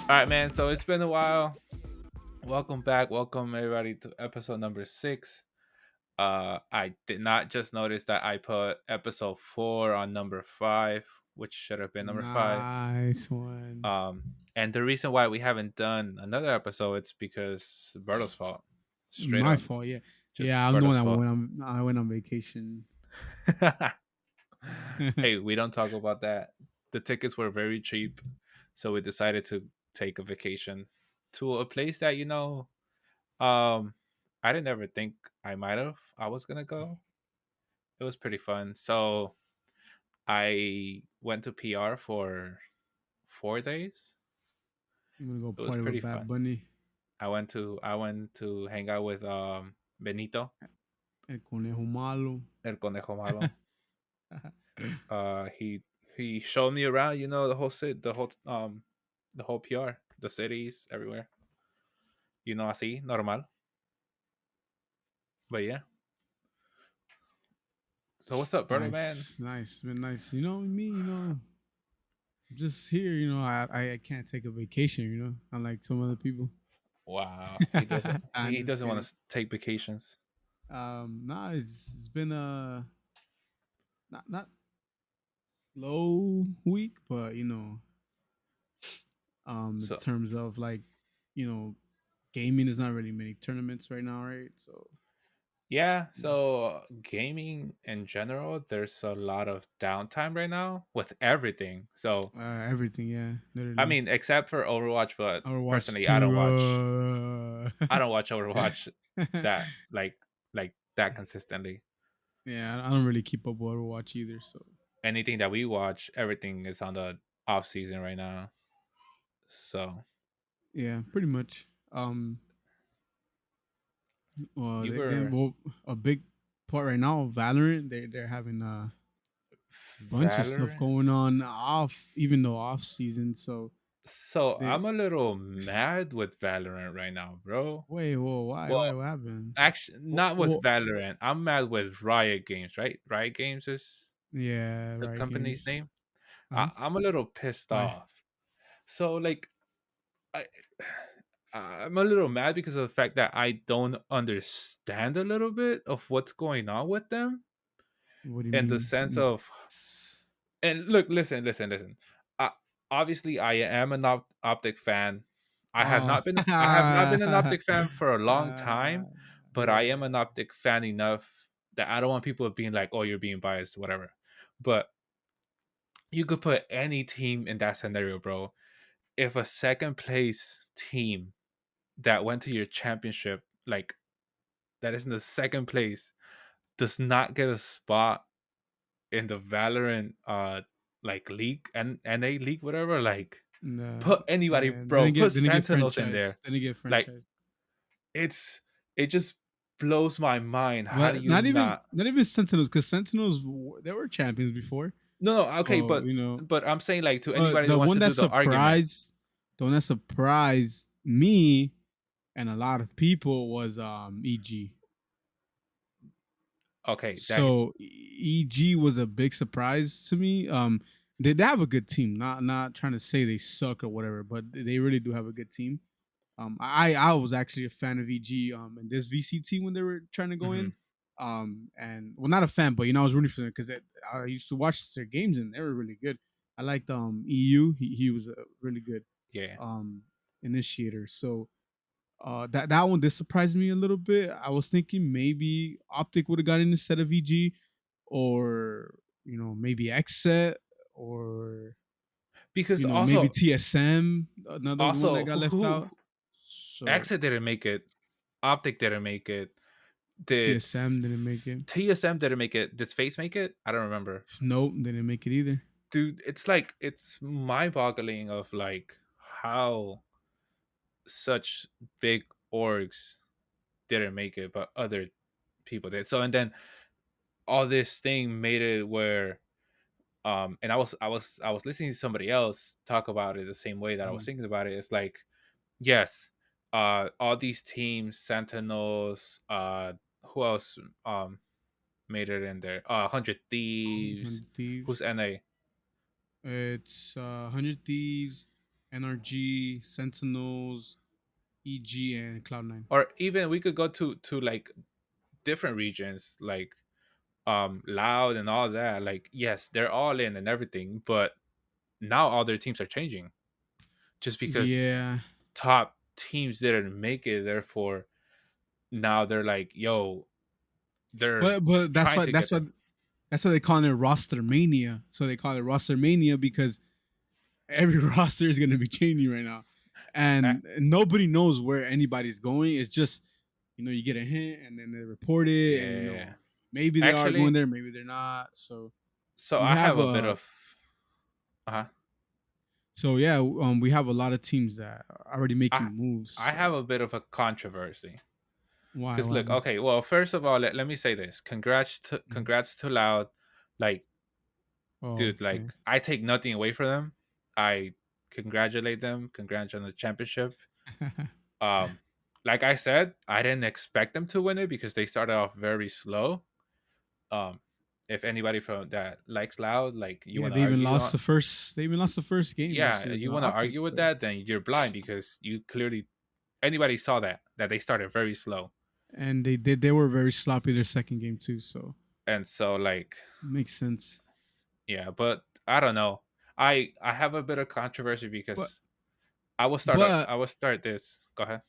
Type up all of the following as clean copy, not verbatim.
All right, man. So it's been a while. Welcome back. Welcome everybody to episode number 6. I did not just notice that I put episode 4 on number 5, which should have been number 5. Nice one. And the reason why we haven't done another episode, it's because Berto's fault. Straight My up, fault. Yeah, just yeah. I'm the one Berto's that fault. went on vacation. Hey, we don't talk about that. The tickets were very cheap, so we decided to take a vacation to a place that Um, I didn't ever think I was gonna go. It was pretty fun. So I went to PR for 4 days. I'm gonna go It was party pretty with Bad fun. Bunny. I went to hang out with Benito, El conejo malo. el conejo malo. He showed me around, the whole city, the whole PR, the cities, everywhere. Así, normal. But yeah. So what's up, brother man? Nice, nice, been nice. You know me. Just here. I can't take a vacation. Unlike some other people. Wow. He doesn't I'm he just doesn't want kidding. to take vacations. Nah, it's been a not slow week, but in So terms of like, you know, gaming is not really many tournaments right now, right? So yeah, so gaming in general, there's a lot of downtime right now with everything. So everything, yeah, I literally. mean, except for Overwatch, but Overwatch personally, I don't two. watch. I don't watch Overwatch that like that consistently. Yeah, I don't really keep up with Overwatch either. So Anything that we watch, everything is on the off season right now. So yeah, pretty much. you They were well, a big part right now. Valorant, they're having a bunch of stuff Valorant. going on off, even though off season. So So they I'm a little mad with Valorant right now, bro. wait, whoa, Well, why, what happened? actually, not with Well, Valorant. I'm mad with Riot Games, right? Riot Games is yeah, the right. company's Games. name. Uh huh. I'm a little pissed Why? off. So like, I I'm a little mad because of the fact that I don't understand a little bit of what's going on with them, What do you in the mean? sense of. And look, listen. Uh, Obviously, I am an optic fan. Oh, I have not been an optic fan for a long time, but I am yeah. an optic fan enough that I don't want people being like, "Oh, you're being biased," whatever. But you could put any team in that scenario, bro. If a second place team that went to your championship, like that is in the second place, does not get a spot in the Valorant like league and NA league, whatever, like No, put anybody, yeah. bro, put Didn't get Sentinels in franchise. there. Didn't get Like franchise. it's it just blows my mind. How do But you not? not even Sentinels, because Sentinels they were champions before. No, no, okay, So but I'm saying like to but anybody that wants to do the argument. the one that surprised me and a lot of people was EG. Okay, that So EG was a big surprise to me. They have a good team. Not trying to say they suck or whatever, but they really do have a good team. I was actually a fan of EG in this VCT when they were trying to go mhm, in. And well, not a fan, but I was rooting for them because I used to watch their games and they were really good. I liked EU. He was a really good yeah. um initiator. So that one did surprise me a little bit. I was thinking maybe Optic would have gotten instead of EG, or maybe Xset, or Because maybe also TSM, another one that also got left who out. So Exit didn't make it, Optic didn't make it, did TSM didn't make it. TSM didn't make it, did Face make it? I don't remember. Nope, didn't make it either. Dude, it's like it's mind-boggling of like how such big orgs didn't make it, but other people did. So and then all this thing made it where and I was listening to somebody else talk about it the same way that I was Mm. thinking about it. It's like, yes, all these teams, Sentinels, who else made it in there? 100 Thieves. 100 Thieves. Who's NA? It's 100 Thieves. NRG, Sentinels, EG, and Cloud9. Or even we could go to like different regions, like Loud and all that. Like, yes, they're all in and everything, but now all their teams are changing just because Yeah, top teams didn't make it. Therefore, now they're like, yo, they're but that's trying why to get them. that's why they call it roster mania. So they call it roster mania because every roster is going to be changing right now, Uh, and nobody knows where anybody's going. It's just you get a hint and then they report it, and yeah, maybe they are going actually, there, maybe they're not. So so we I have have a bit a of, uh so yeah, we have a lot of teams that are already I making moves. I have So a bit of a controversy. why Because what look, happened? okay, well, first of all, let me say this. Mhm. Congrats to Loud. Like, Oh, dude, like okay. I take nothing away from them. I congratulate them. Congrats on the championship. Um, like I said, I didn't expect them to win it because they started off very slow. Um, if anybody from that likes Loud, like you Yeah, want to argue on, they even lost the first game yeah, versus you want to Optic. argue with So that, then you're blind because you clearly anybody saw that they started very slow, and they were very sloppy their second game too. So and so like makes sense. yeah, but I don't know. I have a bit of controversy But because but I will start this. Go ahead.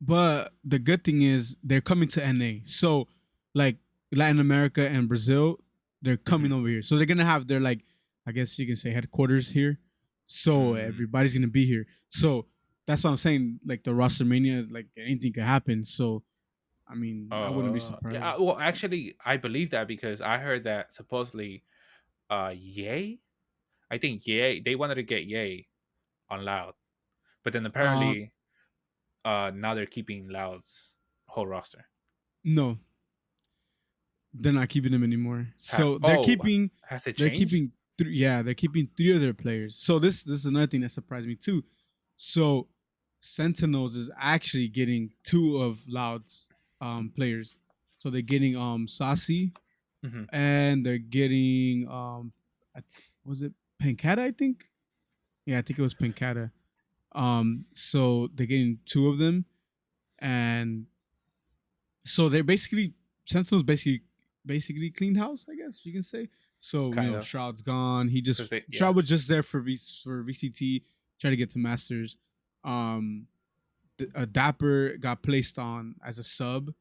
but the good thing is they're coming to NA. So like Latin America and Brazil, they're coming Hmm. over here. So they're gonna have their like I guess you can say headquarters here. So Mm, everybody's gonna be here. So that's what I'm saying. Like the roster mania, like anything could happen. So I mean, I wouldn't be yeah. surprised. Well, actually, I believe that because I heard that supposedly, Yay. I think Yay. They wanted to get Yay on Loud, but then Um, apparently, now they're keeping Loud's whole roster. no, they're not keeping them anymore. So Has it they're changed? keeping yeah, they're keeping three of their players. So this is another thing that surprised me too. So Sentinels is actually getting two of Loud's players. So they're getting Sasi Hmm. and they're getting was it Pancata, I think? Yeah, I think it was Pancata. So they're getting two of them, and so they're basically Sentinel's basically cleaned house, I guess you can say. So Kind of, Shroud's gone. He because just they yeah. Shroud was just there for VCT, try to get to Masters. Um, Dapper got placed on as a sub.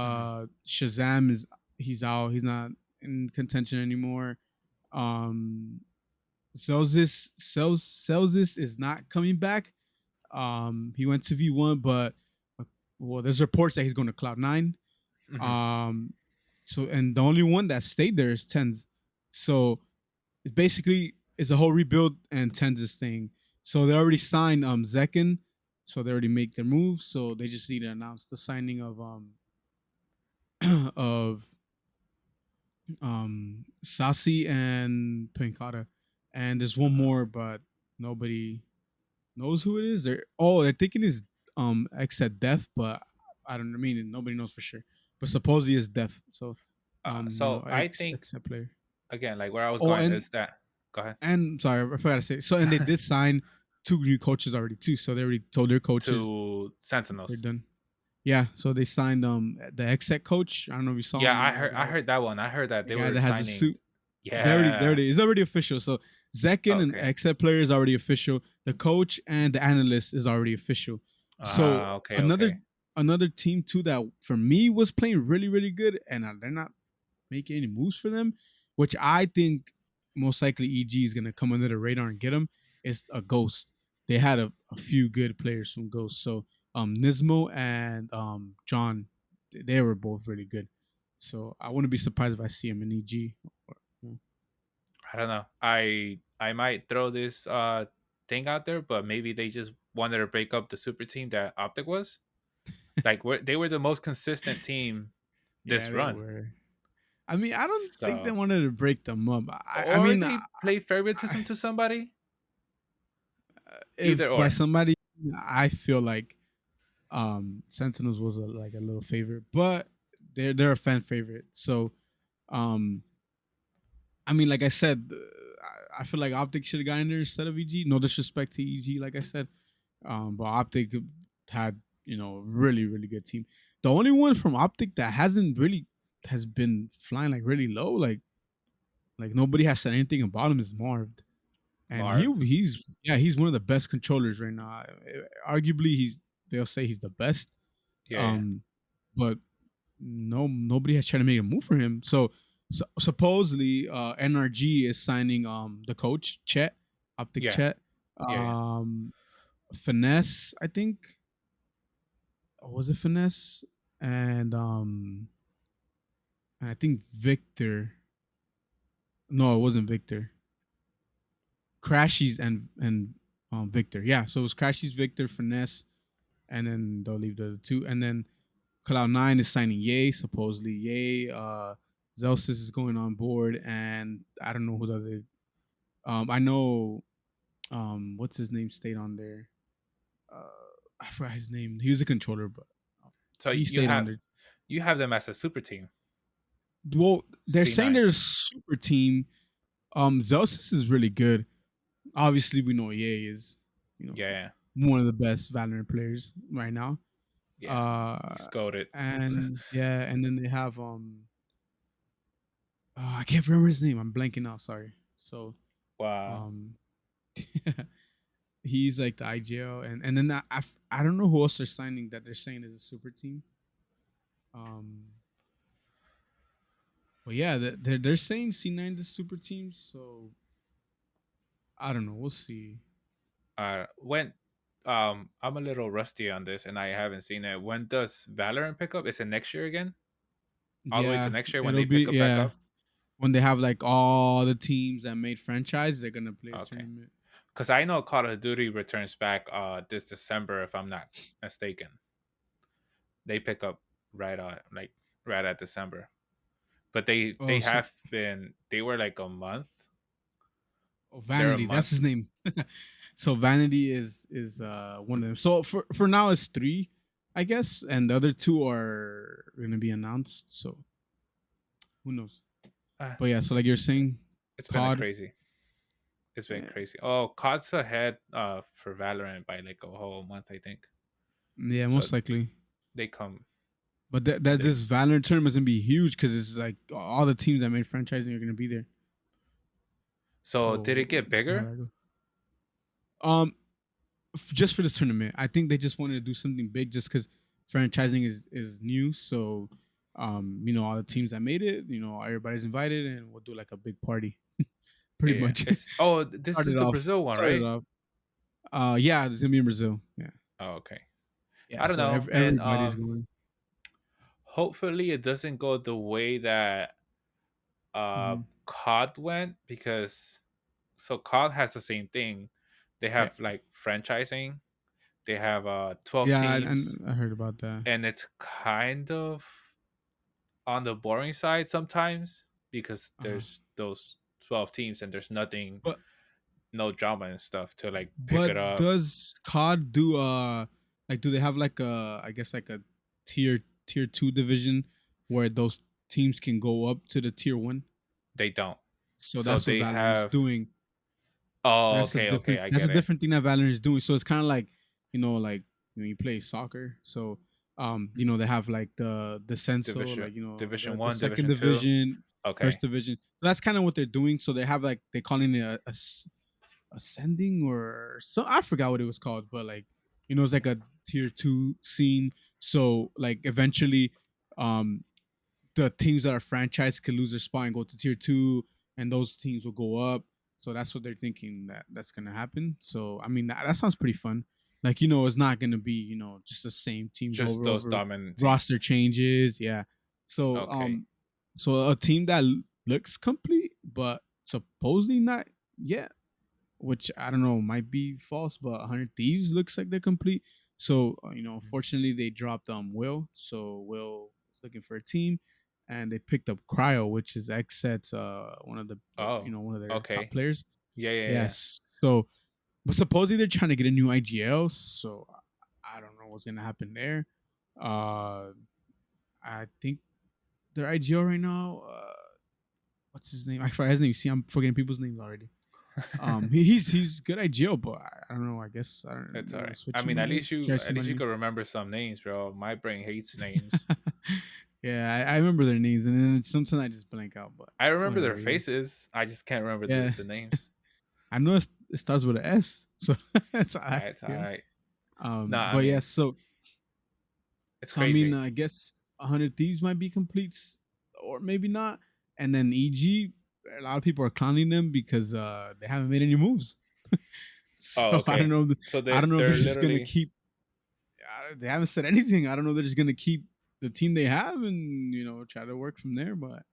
Hmm. Shazam is he's out. He's not in contention anymore. Um, Celsius is not coming back. He went to V1, but well, there's reports that he's going to Cloud9. Hmm. Um, so and the only one that stayed there is Tens. So it basically it's a whole rebuild and Tens is staying. So they already signed Zekin, so they already make their move. So they just need to announce the signing of of Sasi and Pinkata. And there's one more, but nobody knows who it is. They're thinking is X at Def, but I don't I mean nobody knows for sure. But supposedly it's Def. So So I think X at player. again, like where I was Oh going is that. Go ahead. and sorry, I forgot to say. So and they did sign two new coaches already too. So they already told their coaches To they're Sentinels. done. Yeah, so they signed the exec coach. I don't know if you saw Yeah, him, I heard that one. I heard that the they guy were that has a signing. suit. Yeah. It's already official. So Zekin and Okay. exec player is already official. The coach and the analyst is already official. So Okay, okay. another team too that for me was playing really good, and they're not making any moves for them, which I think most likely EG is gonna come under the radar and get them. Is a Ghost. They had a few good players from Ghost. So Nismo and John, they were both really good. So I wouldn't be surprised if I see him in EG. I don't know. I might throw this thing out there, but maybe they just wanted to break up the super team that Optic was. Like they were the most consistent team Yeah, this they run. were. I mean, I don't think they So, wanted to break them up. I or mean, they play I, favoritism to somebody. Either if by or. somebody, I feel like Sentinels was like a little favorite, but they're a fan favorite. So, um, I mean, like I said, I feel like Optic should have gotten there instead of EG. No disrespect to EG, like I said, but Optic had really really good team. The only one from Optic that hasn't really has been flying like really low, like nobody has said anything about him is Marv, and Marv. he's one of the best controllers right now. Arguably, they'll say he's the best. Yeah, yeah, Um, but nobody has tried to make a move for him. So supposedly NRG is signing the coach Chet, Optic yeah, Chet, yeah, yeah. Finesse, I think. Or was it Finesse? And and I think Victor. No, it wasn't Victor. Crashies and Victor. Yeah, so it was Crashies, Victor, Finesse, and then they'll leave the two. And then Cloud9 is signing Ye, supposedly. Ye, Zelsis is going on board, and I don't know who the other. I know, what's his name stayed on there. Uh, I forgot his name. He was a controller, but So he stayed on there. you have them as a super team. Well, they're saying C9. they're a super team. Zelsis is really good. Obviously, we know Ye is, you know, Yeah, yeah, one of the best Valorant players right now. yeah. Uh, He's goaded. and yeah, and then they have I can't remember his name. I'm blanking out. Sorry. So Wow. um, he's like the IGL, and then I don't know who else they're signing that they're saying is a super team. Um, but yeah, they're saying C9 is super team. So I don't know. We'll see. When I'm a little rusty on this and I haven't seen it. When does Valorant pick up? Is it next year again? All the way to Yeah, next year when it'll they be pick up back yeah. up? When they have like all the teams that made franchise, they're gonna play a Okay. tournament. Because I know Call of Duty returns back this December, if I'm not mistaken. They pick up right like right at December. But they Oh, so have been they were like a month. They're a Vanity, that's month. his name. So Vanity is one of them. So for now it's three, I guess, and the other two are gonna be announced. So who knows? Uh, But yeah, so it's, like you're saying, it's been a COD. crazy. It's been Yeah, crazy. Oh, COD's ahead for Valorant by like a whole month, I think. yeah, So most likely. they come But that they this Valorant tournament is gonna be huge because it's like all the teams that made franchising are gonna be there. so did So it get we'll see how bigger? that goes. Um, just for this tournament. I think they just wanted to do something big just because franchising is new. So, all the teams that made it, everybody's invited, and we'll do like a big party, pretty Yeah. much. It's this is the Brazil one, Started right? off. Yeah, it's gonna be in Brazil. Yeah, Oh, okay. yeah. I don't So know. And everybody's going. hopefully it doesn't go the way that Hmm. COD went, because so COD has the same thing. They Yeah, have like franchising. They have 12 yeah, teams, and I heard about that. and it's kind of on the boring side sometimes because Uh, there's those 12 teams and there's nothing, but no drama and stuff to like pick it but up. does COD do like do they have like a, I guess, like a tier two division where those teams can go up to the tier one? They don't. So So that's what they Valorant is have doing. oh, okay, okay, I That's a get it. different thing that Valorant is doing. So it's kind of like, like when you play soccer. So they have like the Senso, Division like Division the 1, second Division 2. division, Okay. first division. So that's kind of what they're doing. So they have like they calling it ascending or so, I forgot what it was called, but like it's like a tier two scene. So like eventually, um the teams that are franchised could lose their spot and go to tier two, and those teams will go up. So that's what they're thinking that's gonna happen. So I mean that sounds pretty fun. Like it's not gonna be just the same teams Just those over dominant roster teams. changes. Yeah. So Okay. a team that looks complete but supposedly not yet, which I don't know, might be false, but 100 Thieves looks like they're complete. So, fortunately they dropped Will. So Will is looking for a team, and they picked up Cryo, which is XSET's one of Oh, one of their top okay. players. Yeah, yeah, yeah. Yes. So, but supposedly they're trying to get a new IGL. So I don't know what's gonna happen there. Uh, I think their IGL right now. What's his name? I forgot his name. See, I'm forgetting people's names already. He's good at jail, but I don't know. I guess I don't. It's You all want to right. I switch him? mean, I guess try at least somebody you new. could remember some names, bro. My brain hates names. Yeah, I remember their names, and then sometimes I just blank out. But I remember their whatever. Yeah, faces. I just can't remember yeah. the names. I know it starts with an S, so it's all right. It's all Yeah. right. No, I But yeah, mean, it's so I mean, crazy. I guess 100 Thieves might be complete, or maybe not. And then EG, a lot of people are clowning them because they haven't made any moves. Oh, So I don't okay. know. So I don't know if they're they're just gonna literally, keep. They haven't said anything. I don't know. They're just gonna keep the team they have and try to work from there. But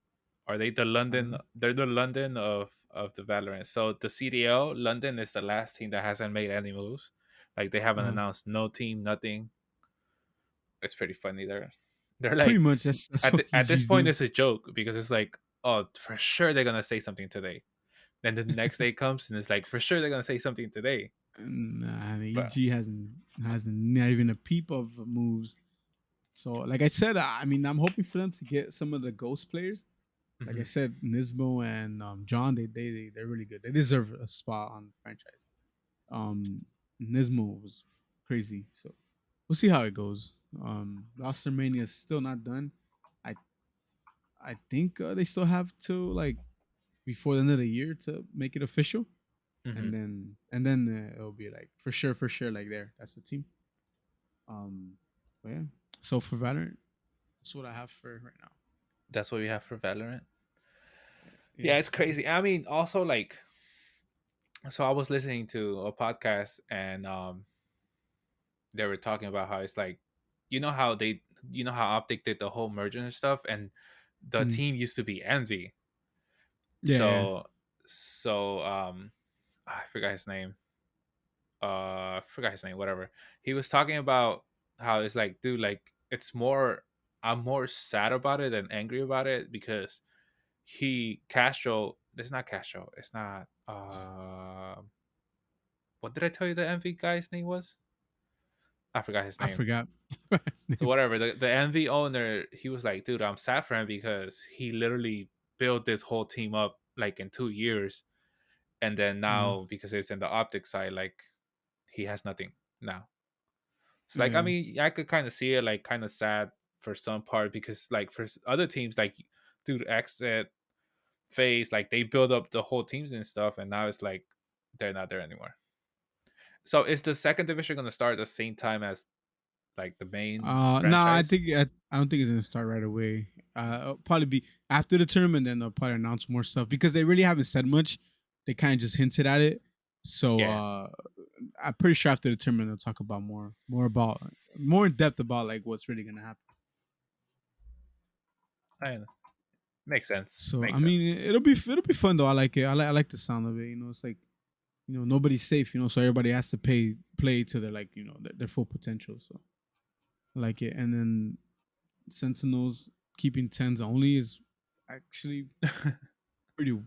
are they the I don't London? know. They're the London of the Valorant. So the CDL London is the last team that hasn't made any moves. Like they haven't Uh, announced no team, nothing. It's pretty funny. They're Pretty like much that's what at this EG's point doing. it's a joke because it's like, oh, for sure they're gonna say something today. Then the next day comes and it's like, for sure they're gonna say something today. Nah, the But EG hasn't not even a peep of moves. So, like I said, I mean, I'm hoping for them to get some of the ghost players. Like I mhm, said, Nismo and John, they're really good. They deserve a spot on the franchise. Um, Nismo was crazy, so we'll see how it goes. Roster Mania is still not done. I I think they still have to like before the end of the year to make it official, mhm. and then it'll be like for sure, like there. That's the team. Um, but yeah. So for Valorant, that's what I have for right now. That's what we have for Valorant. Yeah. Yeah, it's crazy. I mean, also like, so I was listening to a podcast and they were talking about how it's like, you know how Optic did the whole merger and stuff, and the Mm. team used to be Envy. Yeah, yeah. So I forgot his name. Forgot his name. Whatever. He was talking about how it's like, dude, like it's more. I'm more sad about it than angry about it because he Castro. It's not Castro. It's not. What did I tell you the Envy guy's name was? I forgot his I name. forgot his So name. whatever, the Envy owner, he was like, dude, I'm sad for him because he literally built this whole team up like in 2 years, and then Uh, now because it's in the optic side, like he has nothing now. It's like, I yeah. mean, I could kind of see it like kind of sad for some part because like for other teams, like dude, Exit, Phase, like they build up the whole teams and stuff, and now it's like they're not there anymore. So is the second division going to start at the same time as like the main No, I think franchise? I don't think it's gonna start right away. It'll probably be after the tournament, then they'll probably announce more stuff because they really haven't said much. They kind of just hinted at it. So Yeah, I'm pretty sure after the tournament they'll talk about more in depth about like what's really gonna happen. I know. Makes sense. So I Makes sense. mean, it'll be fun though. I like it. I like the sound of it. It's like nobody's safe. So everybody has to play to their like their full potential. So I like it. And then Sentinels keeping tens only is actually pretty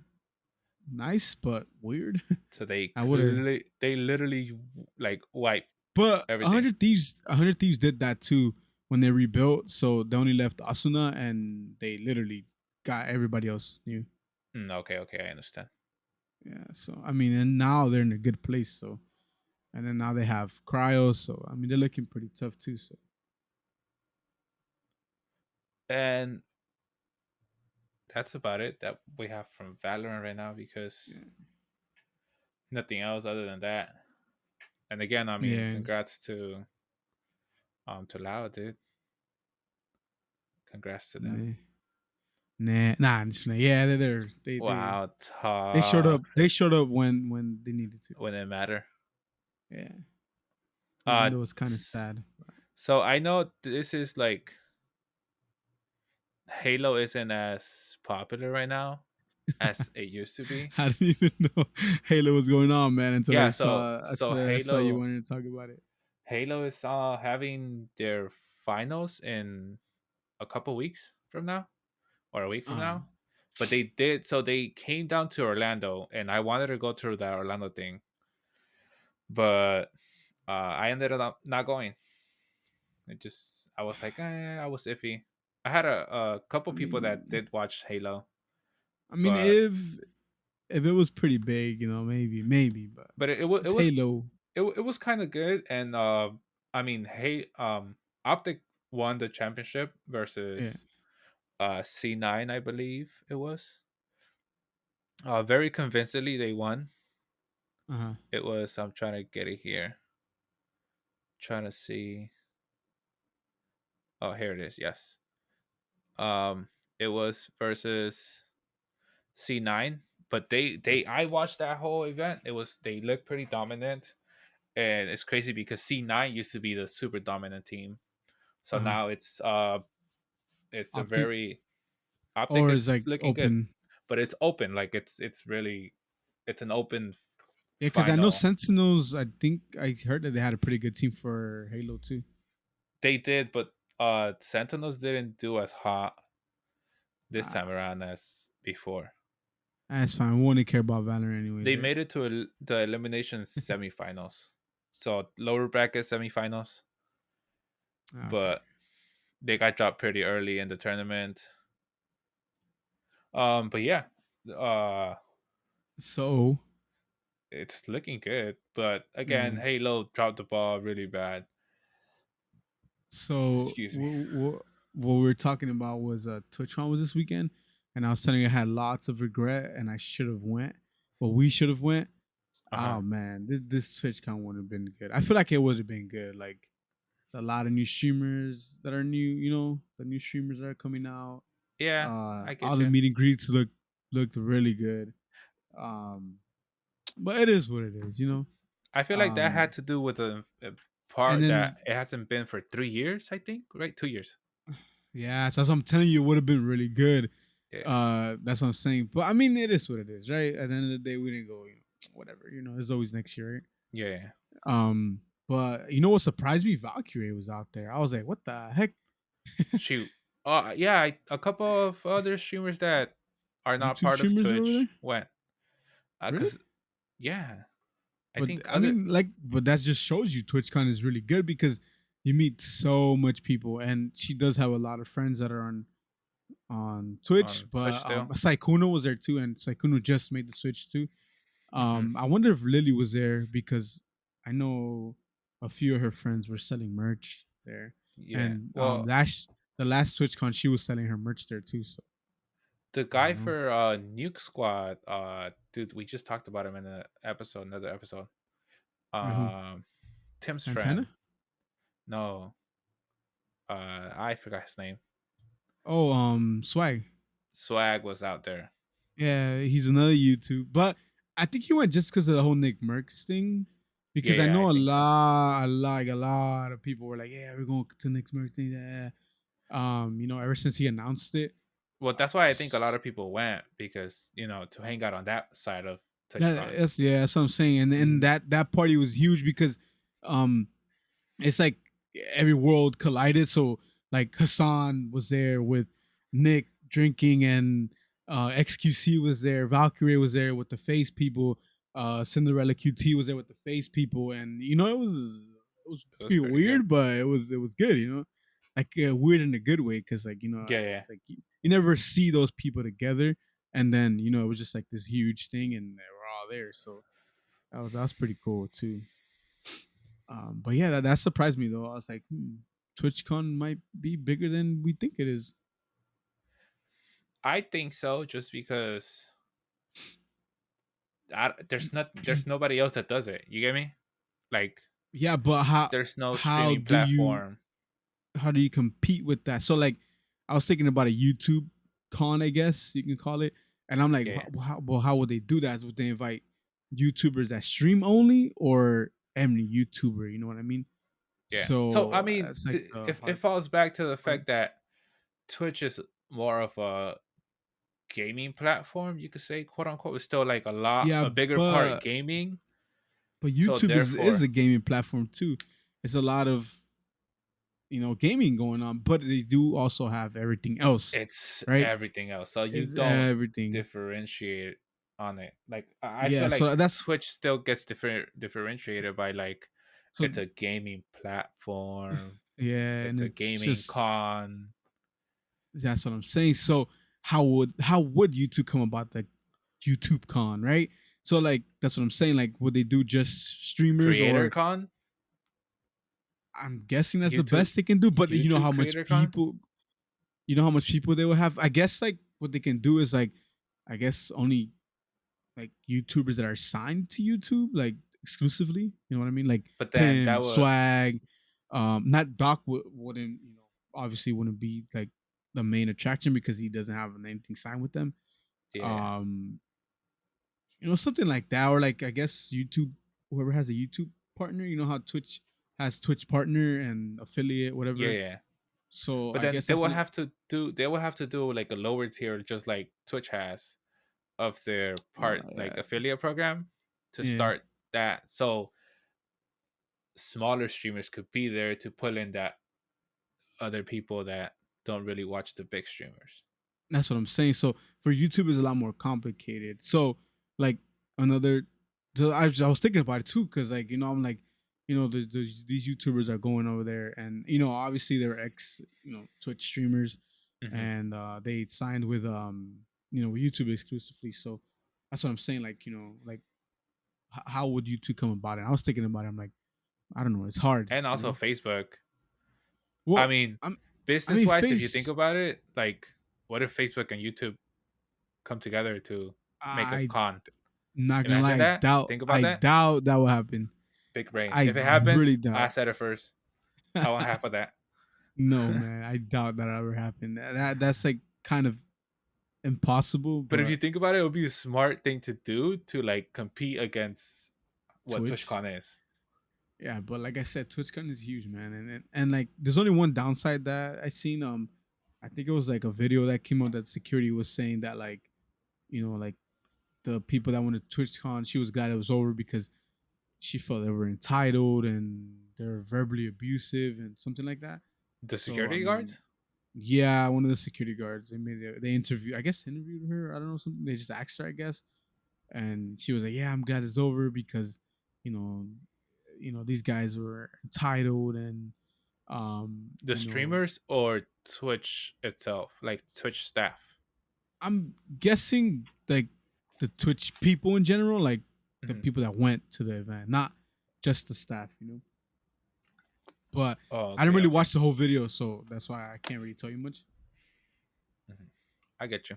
nice, but weird. So they I would have, literally like wipe but everything. 100 Thieves did that too when they rebuilt. So they only left Asuna, and they literally got everybody else new. Okay, okay, I understand. Yeah. So I mean, and now they're in a good place. So and then now they have Cryo. So I mean, they're looking pretty tough too. So And that's about it that we have from Valorant right now because yeah, nothing else other than that. And again, I mean, yeah. congrats to Lao, dude. Congrats to them. Nah, nah. I'm just yeah, Wow, they showed up. They toxic showed up when they needed to. when it matter. Yeah, even Uh, though it's kind of sad. so I know this is like Halo isn't as popular right now as it used to be. I didn't even know Halo was going on, man, until Yeah, so I saw you wanted to talk about it. Halo is having their finals in a couple weeks from now or a week from Uh, now. But they came down to Orlando and I wanted to go to that Orlando thing, but I ended up not going. I was like, I was iffy. I had a couple I people that mean, did watch Halo, I mean, but if if it was pretty big, maybe, but but it it's was Halo. it was kind of good. And I mean, hey, Optic won the championship Yeah. versus C9, I believe it was. Very convincingly, they won. Uh-huh. It was. I'm trying to get it here. Trying to see. Oh, here it is. Yes. It was versus C9, but I watched that whole event. It was they looked pretty dominant, and it's crazy because C9 used to be the super dominant team. So Uh-huh. now it's a Optic, very Optic or is is like looking good, open. but it's open. Like it's really it's an open Yeah, because I know final. Sentinels. I think I heard that they had a pretty good team for Halo too. They did, but Sentinels didn't do as hot this Uh, time around as before. that's fine. We only care about Valorant anyways, They right? made it to the elimination semifinals, so lower bracket semifinals, Okay. but they got dropped pretty early in the tournament. But yeah, uh, So, it's looking good. But again, yeah. Halo dropped the ball really bad. So Excuse me. what we were talking about was TwitchCon was this weekend, and I was telling you I had lots of regret, and I should have went. Well, we should have went. Uh huh. Oh man, this TwitchCon would have been good. I feel like it would have been good. Like a lot of new streamers that are new. The new streamers that are coming out. Yeah, I All get the you. meet and greets looked really good. Um, but it is what it is. I feel like that had Um, to do with a and part that then it hasn't been for 3 years. I think right, 2 years. yeah, so that's what I'm telling you. It would have been really good. Yeah, That's what I'm saying. But I mean, it is what it is, right? At the end of the day, we didn't go. Whatever. It's always next year, right? yeah. Yeah. But you know what surprised me? Valkyrie was out there. I was like, what the heck? Shoot. Yeah. A couple of other streamers that are not YouTube part of streamers were over Twitch there, went. really? Cause yeah, I But think I other mean, like, but that just shows you TwitchCon is really good because you meet so much people, and she does have a lot of friends that are on Twitch. on Twitch But still. Saikuno was there too, and Saikuno just made the switch too. Hmm. I wonder if Lily was there because I know a few of her friends were selling merch there, Yeah. and Well, the last TwitchCon she was selling her merch there too. So the I guy don't know. for Nuke Squad, dude, we just talked about him in another episode. Who? Um, Tim's Santana? friend. No, I forgot his name. Oh, Swag. Swag was out there. Yeah, he's another YouTube, but I think he went just because of the whole Nick Merckx thing. Yeah, Because I yeah, I know think so. a lot of people were like, "Yeah, we're going to Nick Merckx thing." Yeah. Ever since he announced it, Well, that's why I think a lot of people went because to hang out on that side of TwitchCon. that's what I'm saying, and Hmm. that party was huge because, um, it's like every world collided. So like Hassan was there with Nick drinking, and XQC was there, Valkyrie was there with the face people, Cinderella QT was there with the face people, and it was It was pretty pretty good. weird, but it was good, like weird in a good way because like Yeah, yeah. it's like you never see those people together, and then it was just like this huge thing, and they were all there, so that was pretty cool too. But yeah, that surprised me though. I was like, TwitchCon might be bigger than we think it is. I think so, just because there's nobody else that does it. You get me? Like, Yeah, but there's no how streaming do you platform. how do you compete with that? So like, I was thinking about a YouTube con, I guess you can call it, and I'm like, Yeah, how would they do that? Would they invite YouTubers that stream only, or any YouTuber? You know what I mean? yeah. So I So mean, that's like the if it hard falls back to the part. fact that Twitch is more of a gaming platform, you could say, quote unquote, it's still like Yeah, a bigger part but gaming. So YouTube is therefore, a gaming platform too. It's a lot of gaming going on, but they do also have everything else, it's right? everything else. So you It's don't everything. differentiate on it. Like I feel Yeah, like so that's Twitch still gets differentiated by like so it's a gaming platform, yeah, and it's a it's gaming just con. that's what I'm saying. So how would you two come about YouTube Con, right? So like that's what I'm saying. Like, would they do just streamers, Creator or Con, I'm guessing that's the YouTube best they can do. But you know YouTube how much Creator Con. people, they will have. I guess like what they can do is like, I guess only like YouTubers that are signed to YouTube, like exclusively. You know what I mean? Like But then Tim, that would, Swag, not Doc wouldn't, obviously wouldn't be like the main attraction because he doesn't have anything signed with them. yeah, Um, something like that, or like I guess YouTube, whoever has a YouTube partner. You know how Twitch has Twitch partner and affiliate, yeah, whatever. yeah. So But I then guess that's they will have to do like a lower tier, just like Twitch has, of their part like yeah, affiliate program to yeah. start that. So smaller streamers could be there to pull in that other people that don't really watch the big streamers. That's what I'm saying. So for YouTube, it's a lot more complicated. So like another, so I was thinking about it too, because like I'm like, these YouTubers are going over there, and obviously they're ex Twitch streamers, Hmm. and they signed with YouTube exclusively. So that's what I'm saying. Like like how would YouTube come about it? I was thinking about it. I'm like, I don't know. It's hard. And also Facebook. I Well, mean, I'm. I business mean, wise, if you think face. about it, like, what if Facebook and YouTube come together to make a I con? Not gonna lie, Imagine that. Think about I that. doubt that will happen. Big brain. I If it really happens, I doubt. said it first. I want half of that. No, man, I doubt that ever happen. That's like kind of impossible. But if you But think about it, it would be a smart thing to do to like compete against what Twitch, TwitchCon is. yeah. But like I said, TwitchCon is huge, man, and like there's only one downside that I seen. I think it was like a video that came out that security was saying that like like the people that went to TwitchCon, she was glad it was over because she felt they were entitled and they're verbally abusive and something like that. The So I security mean, guards? yeah, one of the security guards. They interview. I guess interviewed her. I don't know something. They just asked her, I guess, and she was like, "Yeah, I'm glad it's over because, you know, these guys were entitled and, The streamers or Twitch itself? Like Twitch staff? I'm guessing like the Twitch people in general, like the Hmm. people that went to the event, not just the staff. But Oh, I didn't okay, really okay. watch the whole video, so that's why I can't really tell you much. Hmm. I get you.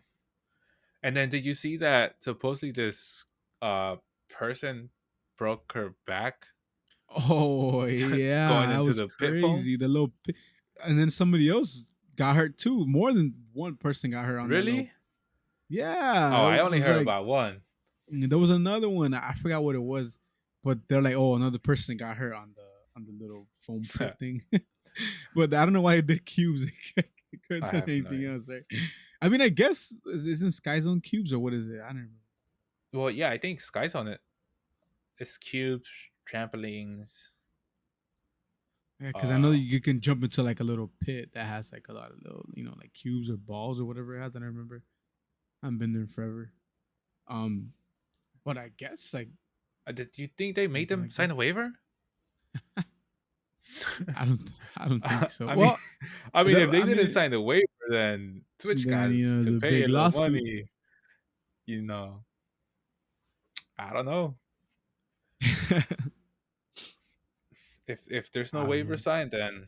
And then did you see that supposedly this uh person broke her back Oh going yeah, that into was the pit phone? crazy. And then somebody else got hurt too. More than one person got hurt on that little. Really? Yeah, Oh, I it only was heard like about one. there was another one. I forgot what it was, but they're like, oh, another person got hurt on the little foam pit thing. But I don't know why it did cubes. It could I have done have no anything idea. else, right? I mean, I guess isn't Sky Zone cubes or what is it? I don't remember. Well, yeah, I think Sky's on it. It's cubes, trampolines. Yeah, because I know Uh, you can jump into like a little pit that has like a lot of little, like cubes or balls or whatever it has. I don't remember. I haven't been there in forever. Um, but I guess like did you think they made something them like that. sign a waiver? I don't think so. I mean, Well, I mean, if they I didn't mean, sign the waiver, then Twitch then has to the pay big the lawsuit. money. You know, I don't know. If there's no I don't waiver know. signed, then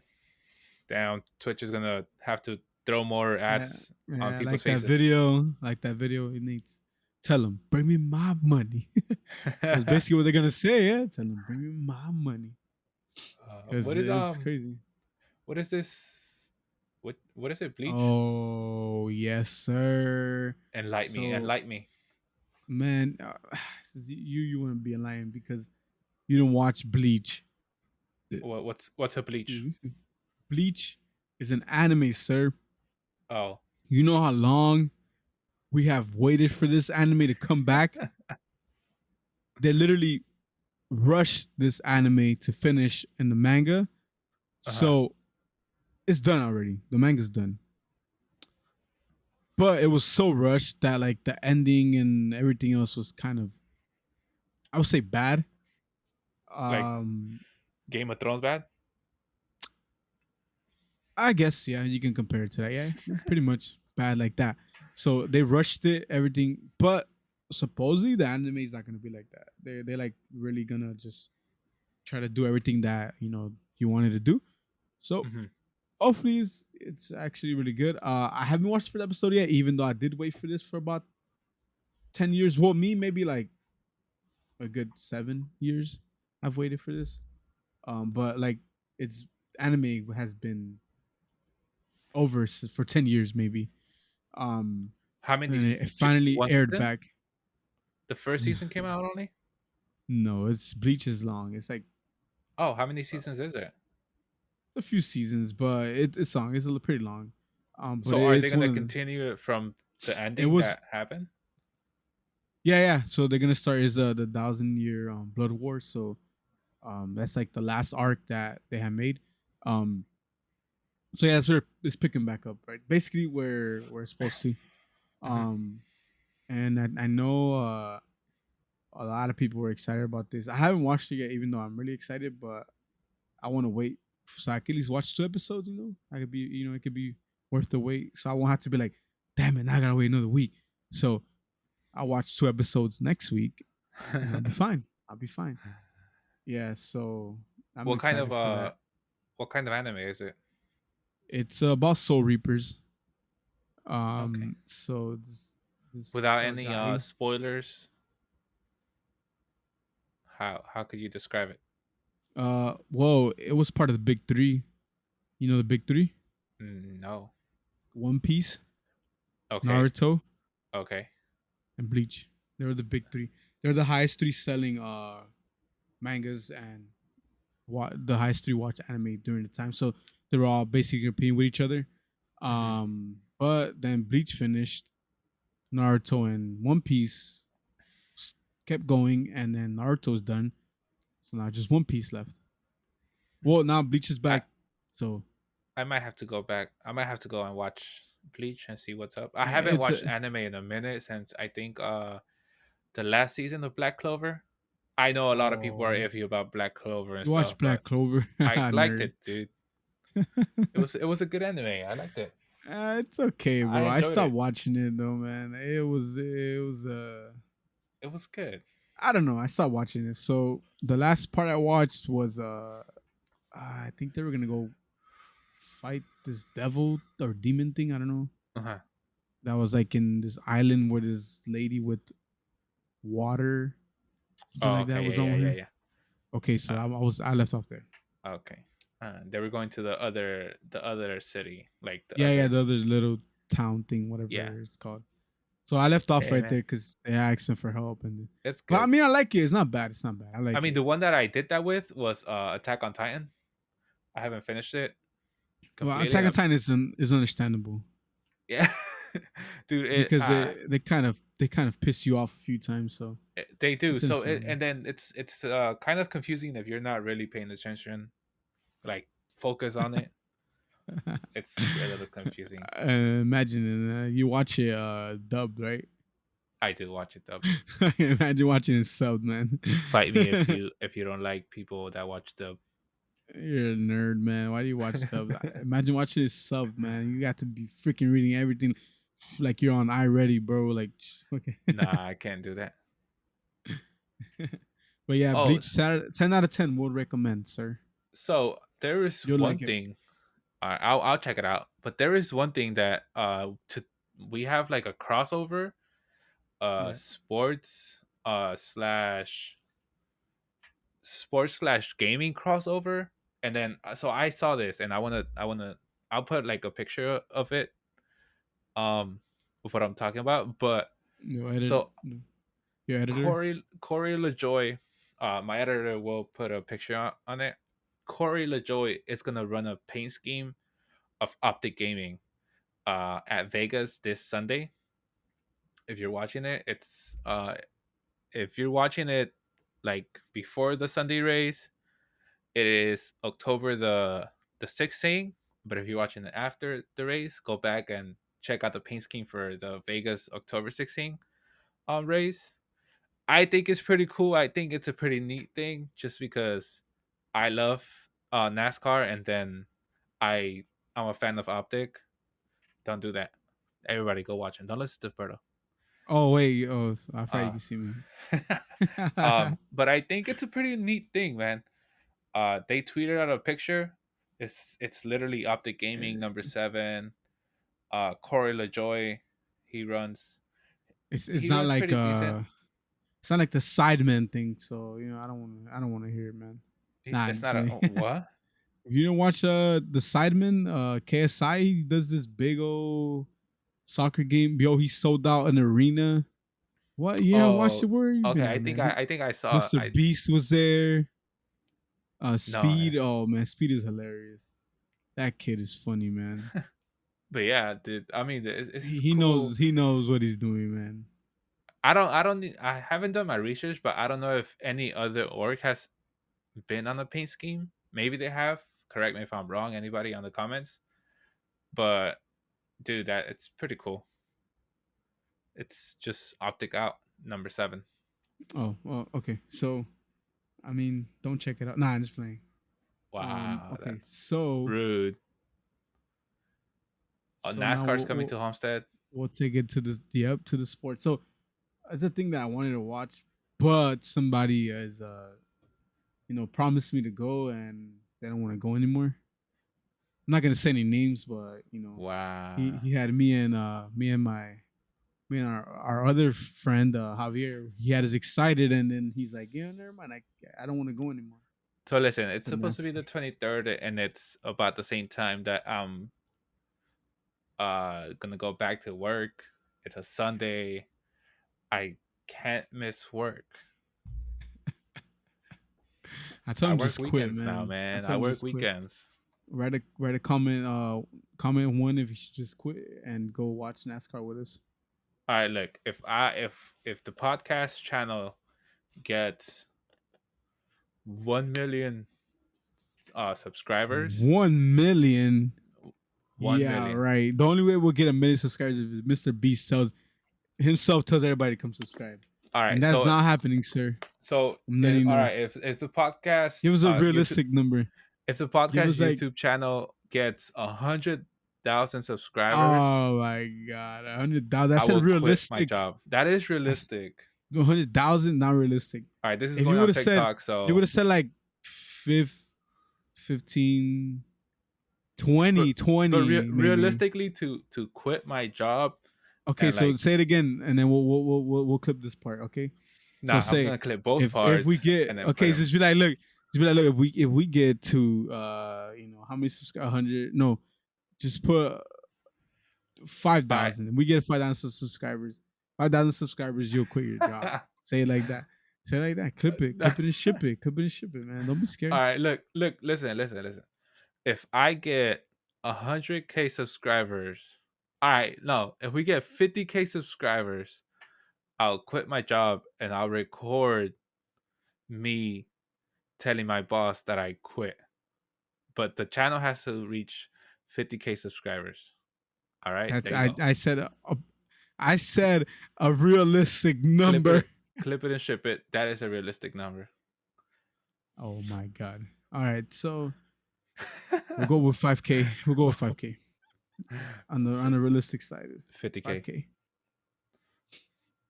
damn, Twitch is gonna have to throw more Yeah, ads on yeah, people's faces. like that video. It needs tell them bring me my money. That's basically what they're gonna say. Yeah, tell them bring me my money because what is it's crazy. what is this? What is it? Bleach? Oh yes, sir. Enlighten me, So enlighten me. man, you want to be a lion because you don't watch Bleach. What's a bleach? Bleach is an anime, sir. Oh, You know how long we have waited for this anime to come back? They literally rushed this anime to finish in the manga. uh huh. So it's done already. The manga's done. But it was so rushed that like the ending and everything else was kind of, I would say, bad. Like Um Game of Thrones bad? I guess yeah, you can compare it to that. Yeah, pretty much bad like that. So they rushed it, everything, but supposedly the anime is not gonna be like that. They're like really gonna just try to do everything that you wanted to do. So Hmm. hopefully it's actually really good. I haven't watched the first episode yet, even though I did wait for this for about 10 years. Well, me maybe like a good 7 years. I've waited for this. But like it's anime has been over for 10 years maybe. Um, How many? and it finally One aired season? back. The first season came out only. No, it's Bleach is long. It's like Oh, how many seasons is there? a few seasons, but it's long. It's a pretty long. But So are they it's one gonna of the. continue it from the It ending was that happened? yeah. So they're gonna start is the 1,000 year blood war. So that's like the last arc that they have made. Um, so yeah, so it's picking back up, right? Basically, where we're supposed to. Hmm. Um, and I know a lot of people were excited about this. I haven't watched it yet, even though I'm really excited, but I want to wait so I can at least watch 2 episodes. I could be, it could be worth the wait. So I won't have to be like, damn it, now I gotta wait another week. So I'll watch 2 episodes next week, and I'll be fine. I'll be fine. Yeah. So I'm what kind of excited for that. what kind of anime is it? It's about Soul Reapers. Okay. So this Without any guy. spoilers, how could you describe it? Well, it was part of the big three. You know the big three: No. One Piece, Okay. Naruto, Okay. and Bleach. They were the big three. They're the highest three selling mangas and the highest three watched anime during the time. So they were all basically competing with each other. Hmm. But then Bleach finished, Naruto and One Piece kept going, and then Naruto's done. So now just One Piece left. Well, now Bleach is I back. So I might have to go back. I might have to go and watch Bleach and see what's up. I yeah, haven't it's watched a anime in a minute since I think the last season of Black Clover. I know a lot of people are oh, iffy about Black Clover and you watch stuff, Black but Clover, I liked nerd. it, dude. It was a good anime. I liked it. It's okay, I bro. I enjoyed stopped it. watching it though, man. It was. It was good. I don't know. I stopped watching it. So the last part I watched was I think they were gonna go fight this devil or demon thing. I don't know. Uh-huh. That was like in this island where this lady with water, something Oh, like that, okay. was Yeah, on yeah, with yeah, her. yeah. Okay, so I left off there. Okay. They were going to the other city, like the Yeah, other. the other little town thing, Yeah. whatever it's called. So I left off Hey right there man, because they asked him for help, it's but I good. mean, I like it. It's not bad. It's not bad. I I like mean, it. the one that I did that with was Attack on Titan. I haven't finished it Well, completely. Attack on Titan is understandable Yeah, dude. because they kind of piss you off a few times, so They do it's so, understandable. and then it's kind of confusing if you're not really paying attention, like focus on it. It's a little confusing. Imagine you watch it dubbed, right? I do watch it though. Imagine watching it subbed, man. Fight me if you don't like people that watch the. You're a nerd, man. Why do you watch dubs? Imagine watching it sub, man. You got to be freaking reading everything like you're on iReady, bro. Like, okay. Nah, I can't do that. But yeah, Oh, Bleach 10 out of 10 would recommend, sir. so there is You'll one like it. thing. I'll check it out. But there is one thing that to we have like a crossover, Yeah. sports slash gaming crossover, and then so I saw this and I wanna I'll put like a picture of it, of what I'm talking about. But Your editor. so Your editor. Corey LaJoy, my editor will put a picture on it. Corey LaJoy is gonna run a paint scheme of Optic Gaming at Vegas this Sunday. If you're watching it, it's if you're watching it like before the Sunday race, it is October the 16th. But if you're watching it after the race, go back and check out the paint scheme for the Vegas October 16th race. I think it's pretty cool. I think it's a pretty neat thing just because I love NASCAR, and then I'm a fan of Optic. Don't do that. Everybody go watch it. Don't listen to Berto. Oh wait, oh, I forgot you Uh, can see me. but I think it's a pretty neat thing, man. They tweeted out a picture. It's literally Optic Gaming number 7. Corey LaJoy, he runs. It's He not runs like pretty decent. it's not like the Sidemen thing. So I don't want to hear it, man. Nah, I'm It's just not a playing. what? If you didn't watch the Sidemen, KSI, he does this big old soccer game. Yo, he sold out an arena. What? Yeah, watch Oh, it. Where you been okay. at, man? I think I saw. Mr. I Beast was there. no, Speed. Oh man, Speed is hilarious. That kid is funny, man. but yeah, dude. I mean, it's He cool. knows he knows what he's doing, man. I haven't done my research, but I don't know if any other org has been on the paint scheme. Maybe they have. Correct me if I'm wrong. Anybody on the comments? But dude, that it's pretty cool. It's just optic out number 7. Oh, well, okay. So, I mean, don't check it out. Nah, I'm just playing. Wow, Okay. that's So, rude. now NASCAR's coming to Homestead. we'll take it to to the sport. So, it's a thing that I wanted to watch, but somebody has promised me to go and they don't want to go anymore. I'm not gonna say any names, but Wow. he had me and our other friend Javier. He had us excited, and then he's like, "Yeah, never mind. I don't want to go anymore." So listen, it's To supposed to be NASCAR. the 23rd, and it's about the same time that I'm gonna go back to work. It's a Sunday. I can't miss work. I told I him work just quit, weekends now, man. I man. I told him work just quit. weekends. Write a comment. Comment one if you should just quit and go watch NASCAR with us. All right, look, if the podcast channel gets 1 million subscribers, 1 million. 1 Yeah, million. right. The only way we'll get 1 million subscribers is if Mr. Beast tells everybody to come subscribe, All and right, that's not happening, sir. I'm letting you all know. right, if the podcast Give us a YouTube, realistic number. if the Give podcast us like, YouTube channel gets 100,000 subscribers, oh my god, 100,000. I I said will quit my realistic. job. That is That's realistic. 100,000, not realistic. All right, this is If going you on would have said, TikTok, you would so have said like 15, 20, but 20 maybe. realistically, to quit my job Okay, and so like, say it again, and then we'll clip this part. Okay, so nah, I'm say gonna clip both if we parts get and then put okay, so them. just be like, look, if we get to how many subscribers? 100? No, just put All right. 5,000. We get 5,000 subscribers. 5,000 subscribers, you'll quit your job. Say it like that. Say it like that. Clip it and ship it. Clip it and ship it, man. Don't be All scared. right, look, listen. If I get 100K subscribers, all right, no, if we get 50K subscribers, I'll quit my job and I'll record me telling my boss that I quit. But the channel has to reach 50K subscribers. All right, That's there you go. I said a realistic Clip number. it, clip it, and ship it. That is a realistic number. Oh my god. All right, so we'll go with 5K. We'll go with 5K on the realistic side. 50K.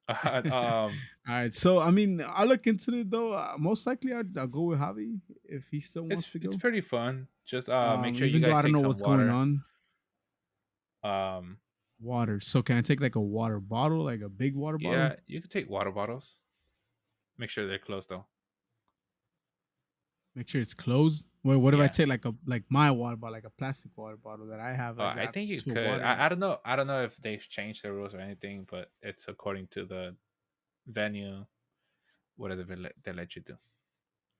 5K. um, All right, so I mean, I'll look into it though. Most likely, I'll go with Javi if he still wants to it's go. pretty fun. Just make sure you Even though guys I don't take know some what's going water. on. Um, Water. So can I take like a water bottle, like a big water bottle? yeah, you can take water bottles. Make sure they're closed though. Make sure it's closed. Wait, what if I Yeah. take like my water bottle, like a plastic water bottle that I have like I that think you to could. water? I don't know. I don't know if they've changed the rules or anything, but it's according to the venue, whatever they let you do.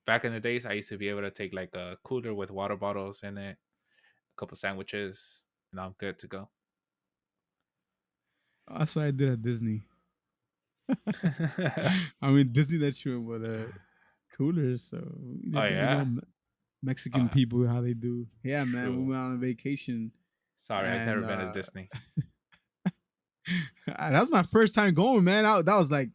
Back in the days, I used to be able to take like a cooler with water bottles in it, a couple sandwiches, and I'm good to go. That's what I did at Disney. I mean, Disney that's true, but coolers. So Oh yeah. Mexican Uh, people how they do. Yeah, man, we true. went on a vacation, Sorry, I've and never been to Disney. that was my first time going, man. That was like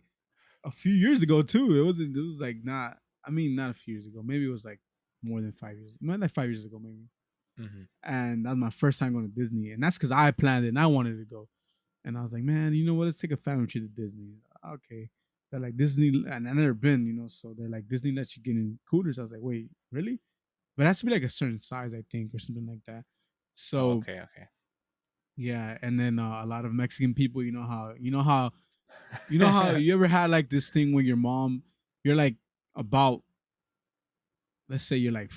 a few years ago too. It wasn't. It was like not. I mean, not a few years ago. Maybe it was like more than 5 years. Not like 5 years ago, maybe. Hmm. And that was my first time going to Disney, and that's because I planned it and I wanted to go. And I was like, man, you know what? Let's take a family trip to Disney. Okay. They're like Disney, and I've never been, so they're like Disney lets you get in coolers. I was like, wait, really? But it has to be like a certain size, I think, or something like that. Oh, So okay, okay. yeah, and then a lot of Mexican people, you know how you ever had like this thing when your mom, you're like about, let's say you're like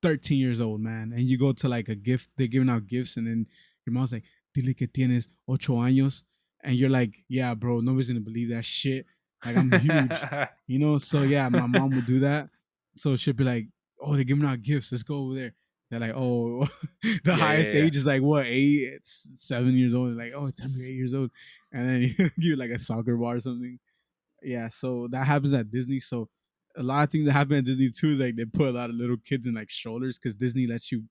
13 years old, man, and you go to like a gift, they're giving out gifts, and then your mom's like, dile que tienes 8 años, and you're like, yeah, bro, nobody's gonna believe that shit. Like I'm huge, So yeah, my mom would do that. So she'll be like, oh, they're giving out gifts. Let's go over there. They're like, oh, the Yeah, highest yeah, age is like what, 8? It's 7 years old. Like, oh, tell me you're 8 years old, and then you give you like a soccer bar or something. Yeah, so that happens at Disney. So a lot of things that happen at Disney too is like they put a lot of little kids in like strollers because Disney lets you.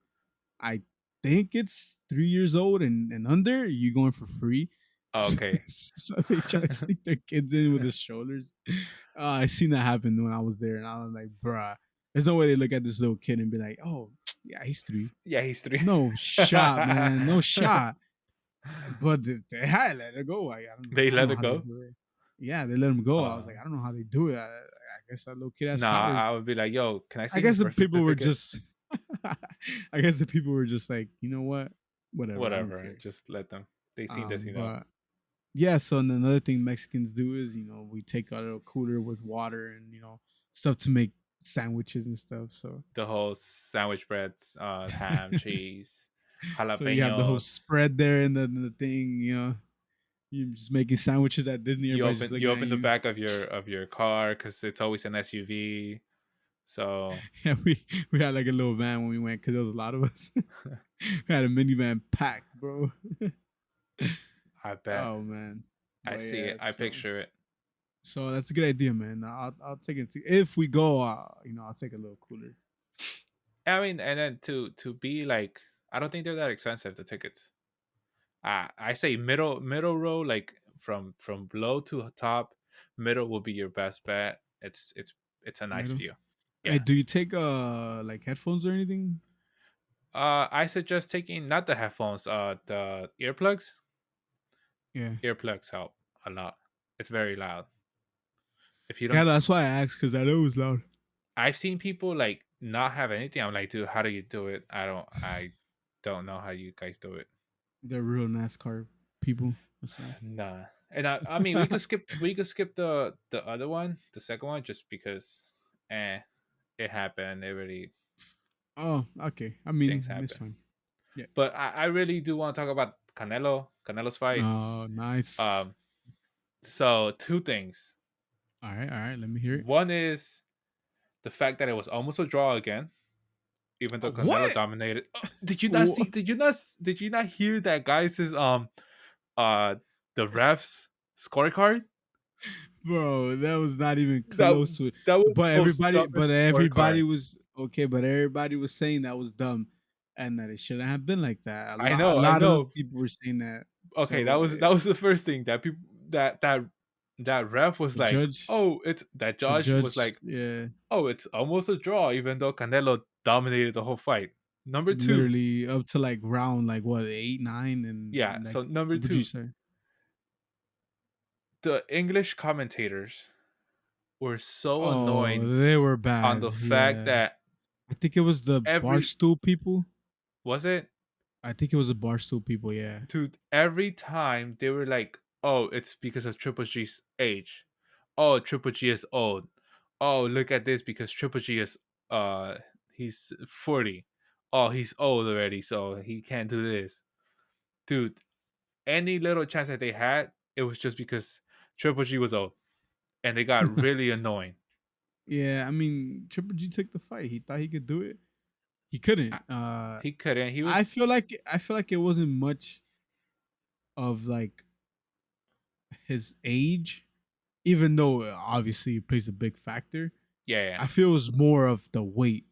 I think it's 3 years old and under. You going for free. yeah. Okay. So they try to sneak their kids in with the strollers. I seen that happen when I was there, and I was like, bruh, there's no way they look at this little kid and be like, oh, yeah, he's 3. Yeah, he's three. No shot, man, no shot. But they had let it go. They I don't let know it how they go. do it. Yeah, they let him go. I was like, Uh, I don't know how they do it. I guess that little kid has nah, powers. I would be like, yo, can I I see his guess the birth people were certificate? just. I guess the people were just like, you know what, whatever. I don't Whatever, care. just let them. They seem to, But yeah. So and another thing Mexicans do is we take our little cooler with water and stuff to make sandwiches and stuff. So the whole sandwich breads, ham, cheese, so you have the whole jalapenos. spread there and the thing. You're just making sandwiches at Disney. Everybody's just You looking at open the you. back of your car because it's always an SUV. So Yeah, we had like a little van when we went because there was a lot of us. We had a minivan packed, bro. I bet. Oh man, I but see it. yeah, I so picture it. so that's a good idea, man. I'll take it. If we go, I'll take a little cooler. I mean, and then to be like, I don't think they're that expensive, the tickets. I say middle row, like from low to top. Middle will be your best bet. It's a nice Middle. view. Hey, Yeah. do you take like headphones or anything? I suggest taking not the headphones, the earplugs. Yeah. Earplugs help a lot. It's very loud. If you Yeah, don't, that's why I asked because I know it was loud. I've seen people like not have anything. I'm like, dude, how do you do it? I don't know how you guys do it. They're real NASCAR people. That's why. Nah. And I mean, we could skip the other one, the second one, just because, it happened. It really Oh, okay. I things mean, it's happen. fine. Yeah. But I really do want to talk about Canelo's fight. Oh, nice. Um, so two things. All right, all right. Let me hear it. One is the fact that it was almost a draw again, even though Canelo What? dominated. Did you not see? Did you not hear that guys' uh the refs scorecard? Bro, that was not even That close to it. that was But the most everybody, dumbest but everybody scorecard. was okay. But everybody was saying that was dumb, and that it shouldn't have been like that. A I lot of know. people were saying that. Okay, So that was the first thing that people that ref was the like, judge, oh, it's that the judge was judge, like, yeah, oh, it's almost a draw, even though Canelo dominated the whole fight. Number two, literally up to like round like what 8, 9, yeah. and like So number would you two, say? the English commentators were so Oh, annoying they were on bad. the fact Yeah, that I think it was the every barstool people. was it I think it was the barstool people. Yeah, to every time they were like, oh, it's because of Triple G's age. Oh, Triple G is old. Oh, look at this because Triple G is uh he's 40. Oh, he's old already, so he can't do this. Dude, any little chance that they had, it was just because Triple G was old. And they got really annoying. yeah. I mean, Triple G took the fight. He thought he could do it. He I- couldn't. He couldn't. He I was feel like it wasn't much of like his age, even though obviously it plays a big factor. yeah, yeah. I feel it was more of the weight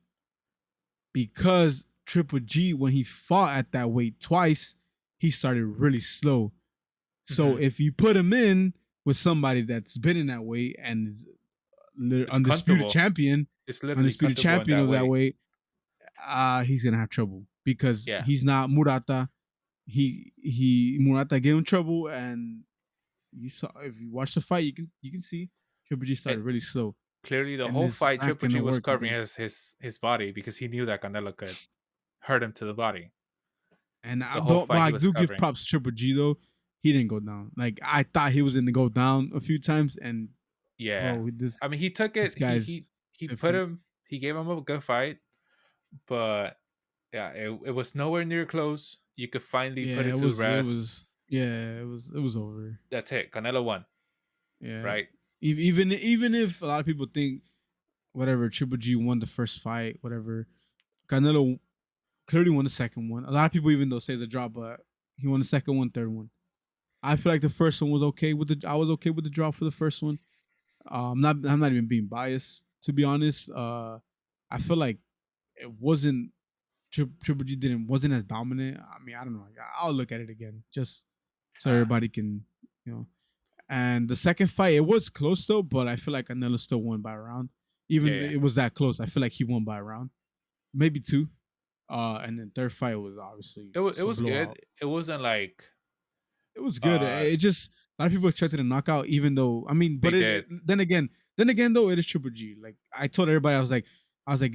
because Triple G, when he fought at that weight twice, he started really slow. So Mhm. if you put him in with somebody that's been in that weight and is It's comfortable. It's literally undisputed comfortable in champion that of that way. weight, he's gonna have trouble because Yeah. he's not Murata. he Murata gave him trouble, and you saw if you watch the fight, you can see Triple G And started really slow, clearly, the and whole it's fight, not Triple gonna G was work covering against. his body because he knew that Canelo could hurt him to the body. And I The whole don't, but fight, he I was do give covering. props to Triple G though. He didn't go down. Like I thought he was going to go down a few times, and Yeah, bro, this I mean, he took this it. guy's He put different. him. He gave him a good fight, but yeah, it was nowhere near close. You could finally put Yeah, it it to was it rest. was yeah, it was over. That's it. Canelo won, Yeah. right? Even if a lot of people think whatever Triple G won the first fight, whatever, Canelo clearly won the second one. A lot of people even though say it's a draw, but he won the second one, third one. I feel like the first one was okay with the I was okay with the draw for the first one. I'm not even being biased to be honest. I feel like it wasn't Triple G didn't wasn't as dominant. I mean, I don't know. I'll look at it again just so Uh, everybody can you know. And the second fight, it was close though, but I feel like Canelo still won by a round. yeah, Even yeah. it was that close, I feel like he won by a round, maybe two. And then third fight was obviously It just a was good. blowout. It wasn't like It was good. uh It just a lot of people expected s- a knockout, even though I mean, they but did then again though, it is Triple G. Like I told everybody, I was like,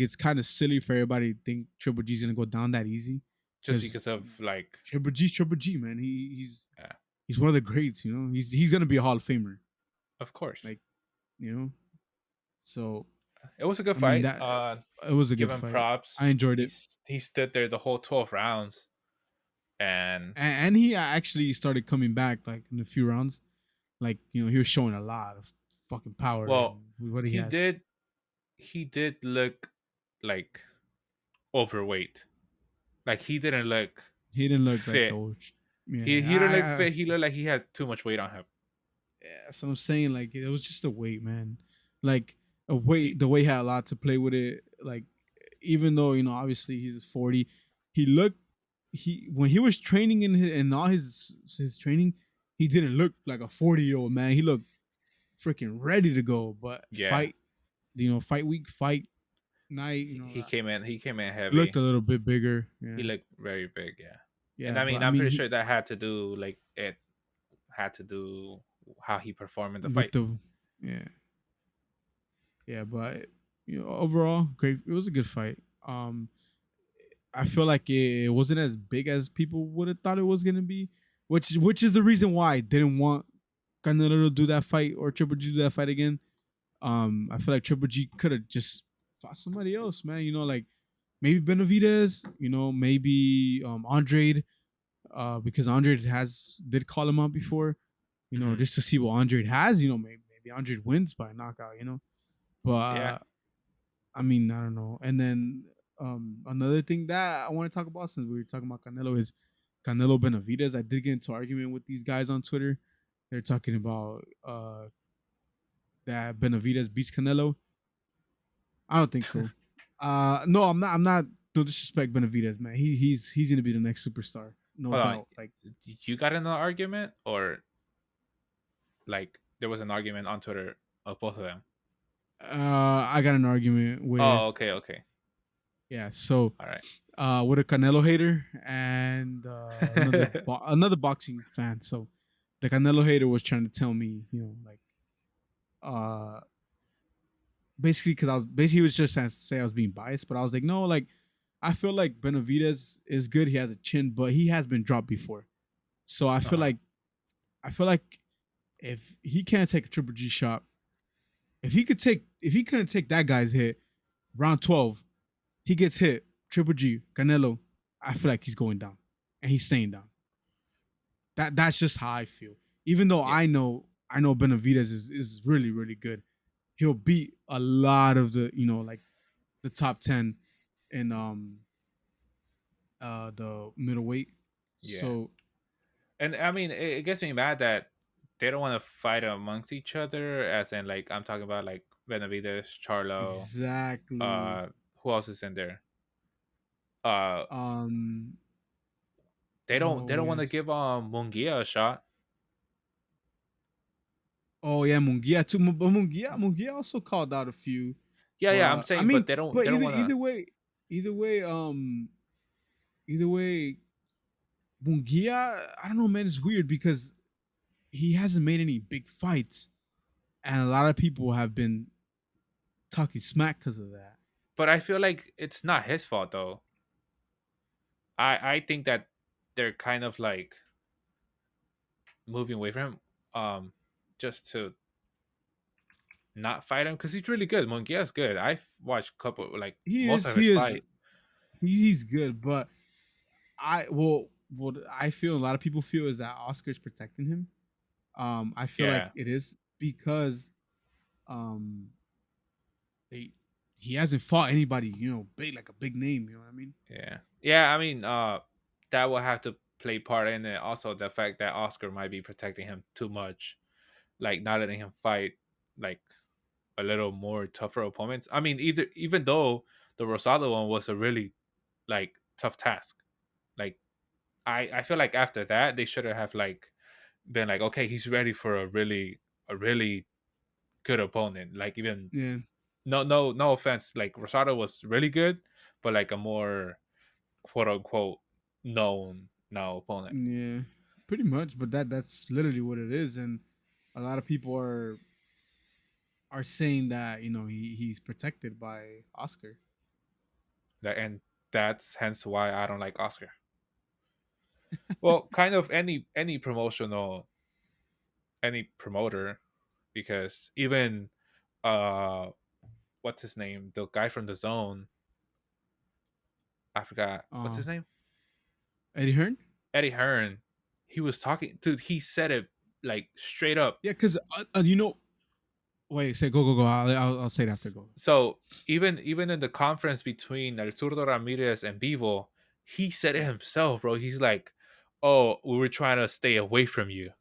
it's kind of silly for everybody to think Triple G's gonna go down that easy just because because of like Triple G, man. uh, He's one of the greats. He's gonna be a Hall of Famer. of course. Like you know, so It was a good I mean fight. that it was a Give good him fight. props. I enjoyed it, He stood there the whole 12 rounds, and and he actually started coming back like in a few rounds. Like he was showing a lot of fucking power well, and what he he has. did he did look like overweight. Like he didn't look He didn't look like the fit. old. He Yeah, he didn't look fit. He looked like he had too much weight on him. yeah. So I'm saying like it was just a weight, man. Like a weight. The weight had a lot to play with it. Like even though obviously he's 40, he looked he when he was training in all his training, he didn't look like a 40-year-old man. He looked freaking ready to go. But Yeah, fight week, fight night, he came in he looked heavy. a little bit bigger. He Yeah, looked very big. Yeah, and yeah. I But mean I I'm mean pretty he sure that had to do like it had to do how he performed in the with fight. the yeah. Yeah, but overall, great. It was a good fight. I feel like it wasn't as big as people would have thought it was gonna be, which is the reason why I didn't want Canelo to do that fight or Triple G to do that fight again. I feel like Triple G could have just fought somebody else, man. Like maybe Benavidez, maybe Andrade, because Andrade did call him out before, Hmm. just to see what Andrade has. Maybe Andrade wins by knockout, Yeah. but I mean, I don't know. And then another thing that I want to talk about since we were talking about Canelo is Canelo Benavidez. I did get into argument with these guys on Twitter. They're talking about that Benavidez beats Canelo. I don't think so. No, I'm not. I'm not. No disrespect, Benavidez, man. He's gonna be the next superstar, no Hold on. doubt. Like, You got in an argument, or like there was an argument on Twitter of both of them? I got an argument Oh, with okay, okay, yeah. So all right. with a Canelo hater and another boxing fan. So the Canelo hater was trying to tell me, like uh basically because I was basically he was just trying to say I was being biased, but I was like, no, like I feel like Benavidez is good. He has a chin, but he has been dropped before. So Uh huh. I feel like if he can't take a Triple G shot, if he couldn't take that guy's hit, round 12, he gets hit, Triple G, Canelo, I feel like he's going down. And he's staying down. That's just how I feel. Even though Yeah, I know Benavidez is really, really good. He'll beat a lot of the, like the top 10 in the middleweight. yeah. So And I mean, it gets me mad that they don't want to fight amongst each other. As in, like I'm talking about, like Benavides, Charlo. exactly. Uh, who else is in there? Uh, Um they oh don't want to yes. give Mungia a shot. Oh yeah, Mungia too. But Mungia also called out a few. Yeah, yeah. I'm But I saying, mean, but but they don't either want to. either way, either way, either way, Mungia, I don't know, man. It's weird because he hasn't made any big fights, and a lot of people have been talking smack because of that. But I feel like it's not his fault though. I think that they're kind of like moving away from him, just to not fight him because he's really good. Mungia's good. I've watched a couple like He most is, of his he is, fight. he's good, but what I feel a lot of people feel is that Oscar's protecting him. I feel like Yeah, it is because um they he hasn't fought anybody, big like a big name. You know what I mean? yeah, yeah. I mean, that will have to play part in it. Also, the fact that Oscar might be protecting him too much, like not letting him fight like a little more tougher opponents. I mean, either even though the Rosado one was a really like tough task, like I feel like after that they should have like been like, okay, he's ready for a really good opponent. Like even Yeah, no offense, like Rosado was really good, but like a more quote unquote known now opponent. yeah, pretty much. But that's literally what it is, and a lot of people are saying that he's protected by Oscar. And that's hence why I don't like Oscar. Well, kind of any promoter, because even uh what's his name, the guy from the zone, I forgot what's Uh, his name, Eddie Hearn. Eddie Hearn. He was talking, dude, he said it like straight up. Yeah, because wait, say go go go. I'll say it after go. So even in the conference between El Zurdo Ramirez and Vivo, he said it himself, bro. He's like, "Oh, we were trying to stay away from you."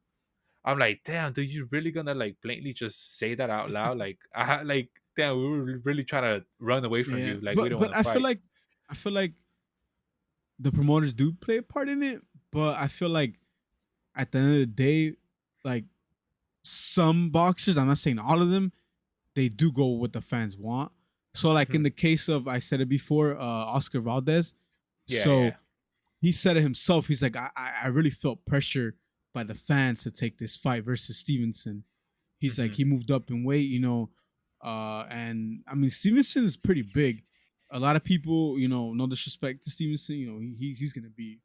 I'm like, "Damn, dude, you really gonna like blatantly just say that out loud? Like, like, damn, we were really trying to run away from Yeah, you. Like, we but don't want but to fight." I feel like the promoters do play a part in it, but I feel like at the end of the day, like some boxers, I'm not saying all of them, they do go with what the fans want. So like in Hmm. the case of I said it before, Oscar Valdez. Yeah, yeah. So he said it himself. He's like, I really felt pressure by the fans to take this fight versus Stevenson. He's like, Hmm. he moved up in weight, and I mean Stevenson is pretty big. A lot of people, no disrespect to Stevenson, he's gonna be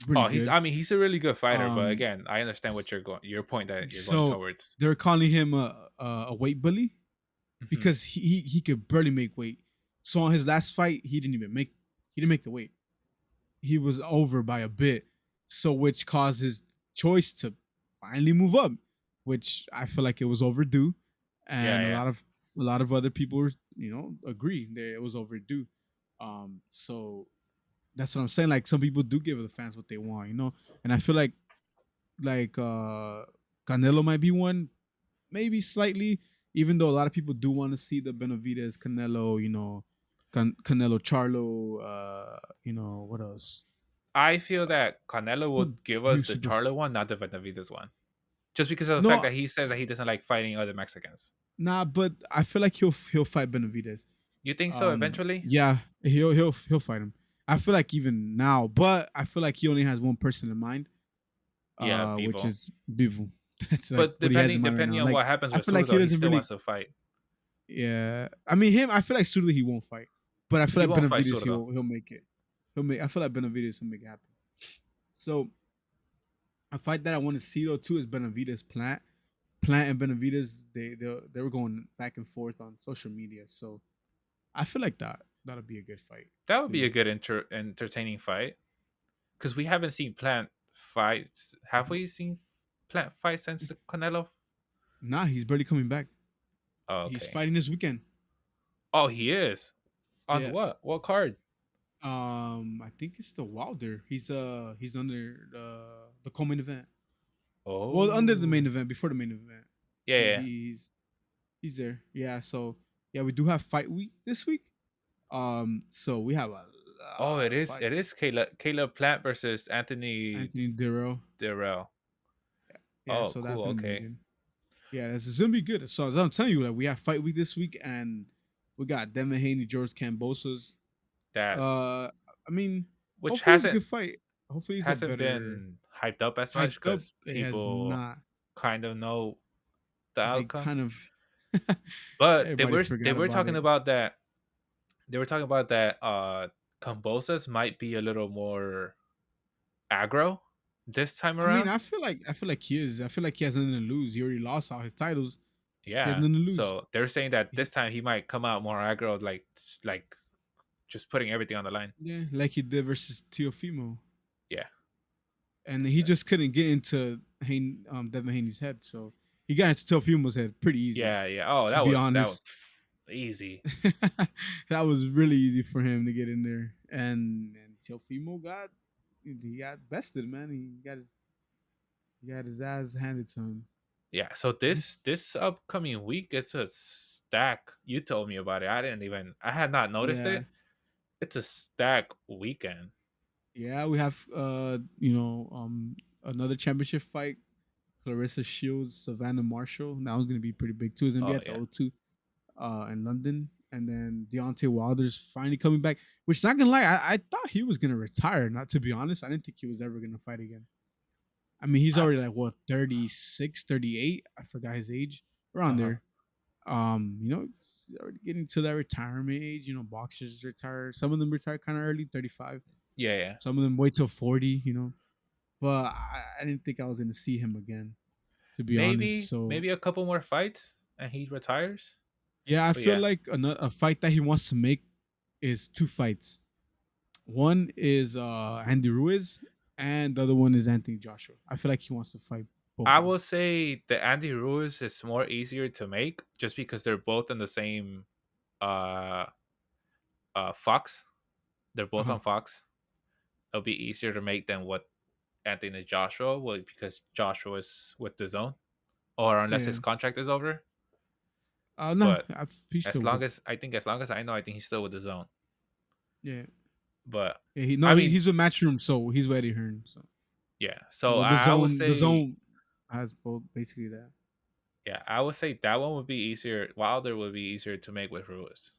pretty Oh, he's. good. I mean, he's a really good fighter. But Um, again, I understand what you're going. Your point that you're going so towards. they're calling him a weight bully Hmm. because he could barely make weight. So on his last fight, he didn't make the weight. He was over by a bit, so which caused his choice to finally move up, which I feel like it was overdue, Yeah, and a yeah. lot of other people, agree that it was overdue. So that's what I'm saying. Like some people do give the fans what they want, and I feel like Canelo might be one, maybe slightly, even though a lot of people do want to see the Benavides Canelo, Canelo Charlo, what else? I feel that Canelo Who would give us brings the super? Charlo one, not the Benavides one, just because of the fact No, that he says that he doesn't like fighting other Mexicans. nah, but I feel like he'll fight Benavides. You think so? Eventually? Yeah, he'll fight him. I feel like even now, but I feel like he only has one person in mind, Yeah, which Bevo. is Bivu. That's like But what he has in mind right depending now. on Like what happens I with feel like he Zurdo, he doesn't still really. wants to fight. Yeah, I mean him. I feel like Sudley he won't fight, but I feel He like won't fight Benavides Zurdo. he'll make it. He'll make. I feel like Benavides will make it happen. So a fight that I want to see though too is Benavides Plant. Plant and Benavides they were going back and forth on social media. So I feel like that'll be a good fight. That would You be a know, good entertaining fight because we haven't seen Plant fights. Have we seen Plant fight since the Canelo? nah, he's barely coming back. Oh, He's okay. fighting this weekend. Oh, he is on Yeah. what? What card? I think it's the Wilder. He's under the co-main event. Well, under the main Oh, event, before the main event. yeah, Yeah, yeah. he's there. Yeah, so yeah, we do have fight week this week. So we have a Oh, lot it of is. fight. It is Caleb Plant versus Anthony Anthony Dirrell. Darrell. Yeah, Oh, so that's cool. gonna be Okay, good. Yeah, it's gonna be good. So as I'm telling you, like we have fight week this week, and we got Devin Haney, George Cambosos. that I mean, which hopefully it's a hasn't good fight. Hopefully, it's a hasn't better been hyped up as much hyped up. because It has people not. kind of know the They outcome. kind of But they everybody were they forgot were about talking it. about that. They were talking about that. Combosas might be a little more aggro this time I mean, around. I feel like he is. I feel like he has nothing to lose. He already lost all his titles. He has Yeah. nothing to lose. So they're saying that He, this time he might come out more aggro, like just putting everything on the line. yeah, like he did versus Teofimo, Yeah. and he just couldn't get into Devin Haney's head. So he got into Teofimo's head pretty easy. Yeah. Yeah. Oh, To be that was honest, easy. that was really easy for him to get in there, and Teofimo got bested, man. He got his ass handed to him. Yeah. So He's this upcoming week, it's a stack. You told me about it. I had not noticed yeah, it. It's a stack weekend. yeah. We have another championship fight. Clarissa Shields, Savannah Marshall. That one's gonna be pretty big too. It's gonna be Oh at the yeah. O2 in London. And then Deontay Wilder's finally coming back. Which, not gonna lie, I thought he was gonna retire. Not to be honest, I didn't think he was ever gonna fight again. I mean, he's I, already like what 36, 38. I forgot his age. Around uh-huh. there. He's already getting to that retirement age. Boxers retire. Some of them retire kind of early, 35. Yeah, yeah. Some of them wait till 40. But I didn't think I was gonna see him again, to be honest. So Maybe a couple more fights and he retires. yeah, I But feel yeah, like a fight that he wants to make is two fights. One is Andy Ruiz, and the other one is Anthony Joshua. I feel like he wants to fight both I of them. will say the Andy Ruiz is more easier to make just because they're both in the same uh Fox. They're Uh both huh. on Fox. It'll be easier to make than what Anthony Joshua will because Joshua is with the zone or unless Yeah. his contract is over. No, But he's still with. as long as I know, I think he's still with the zone. Yeah. But Yeah. I mean, He's with Matchroom, so he's with Eddie Hearn. So yeah. So I would the say zone has both basically that. yeah, I would say that one would be easier. Wilder would be easier to make with Ruiz,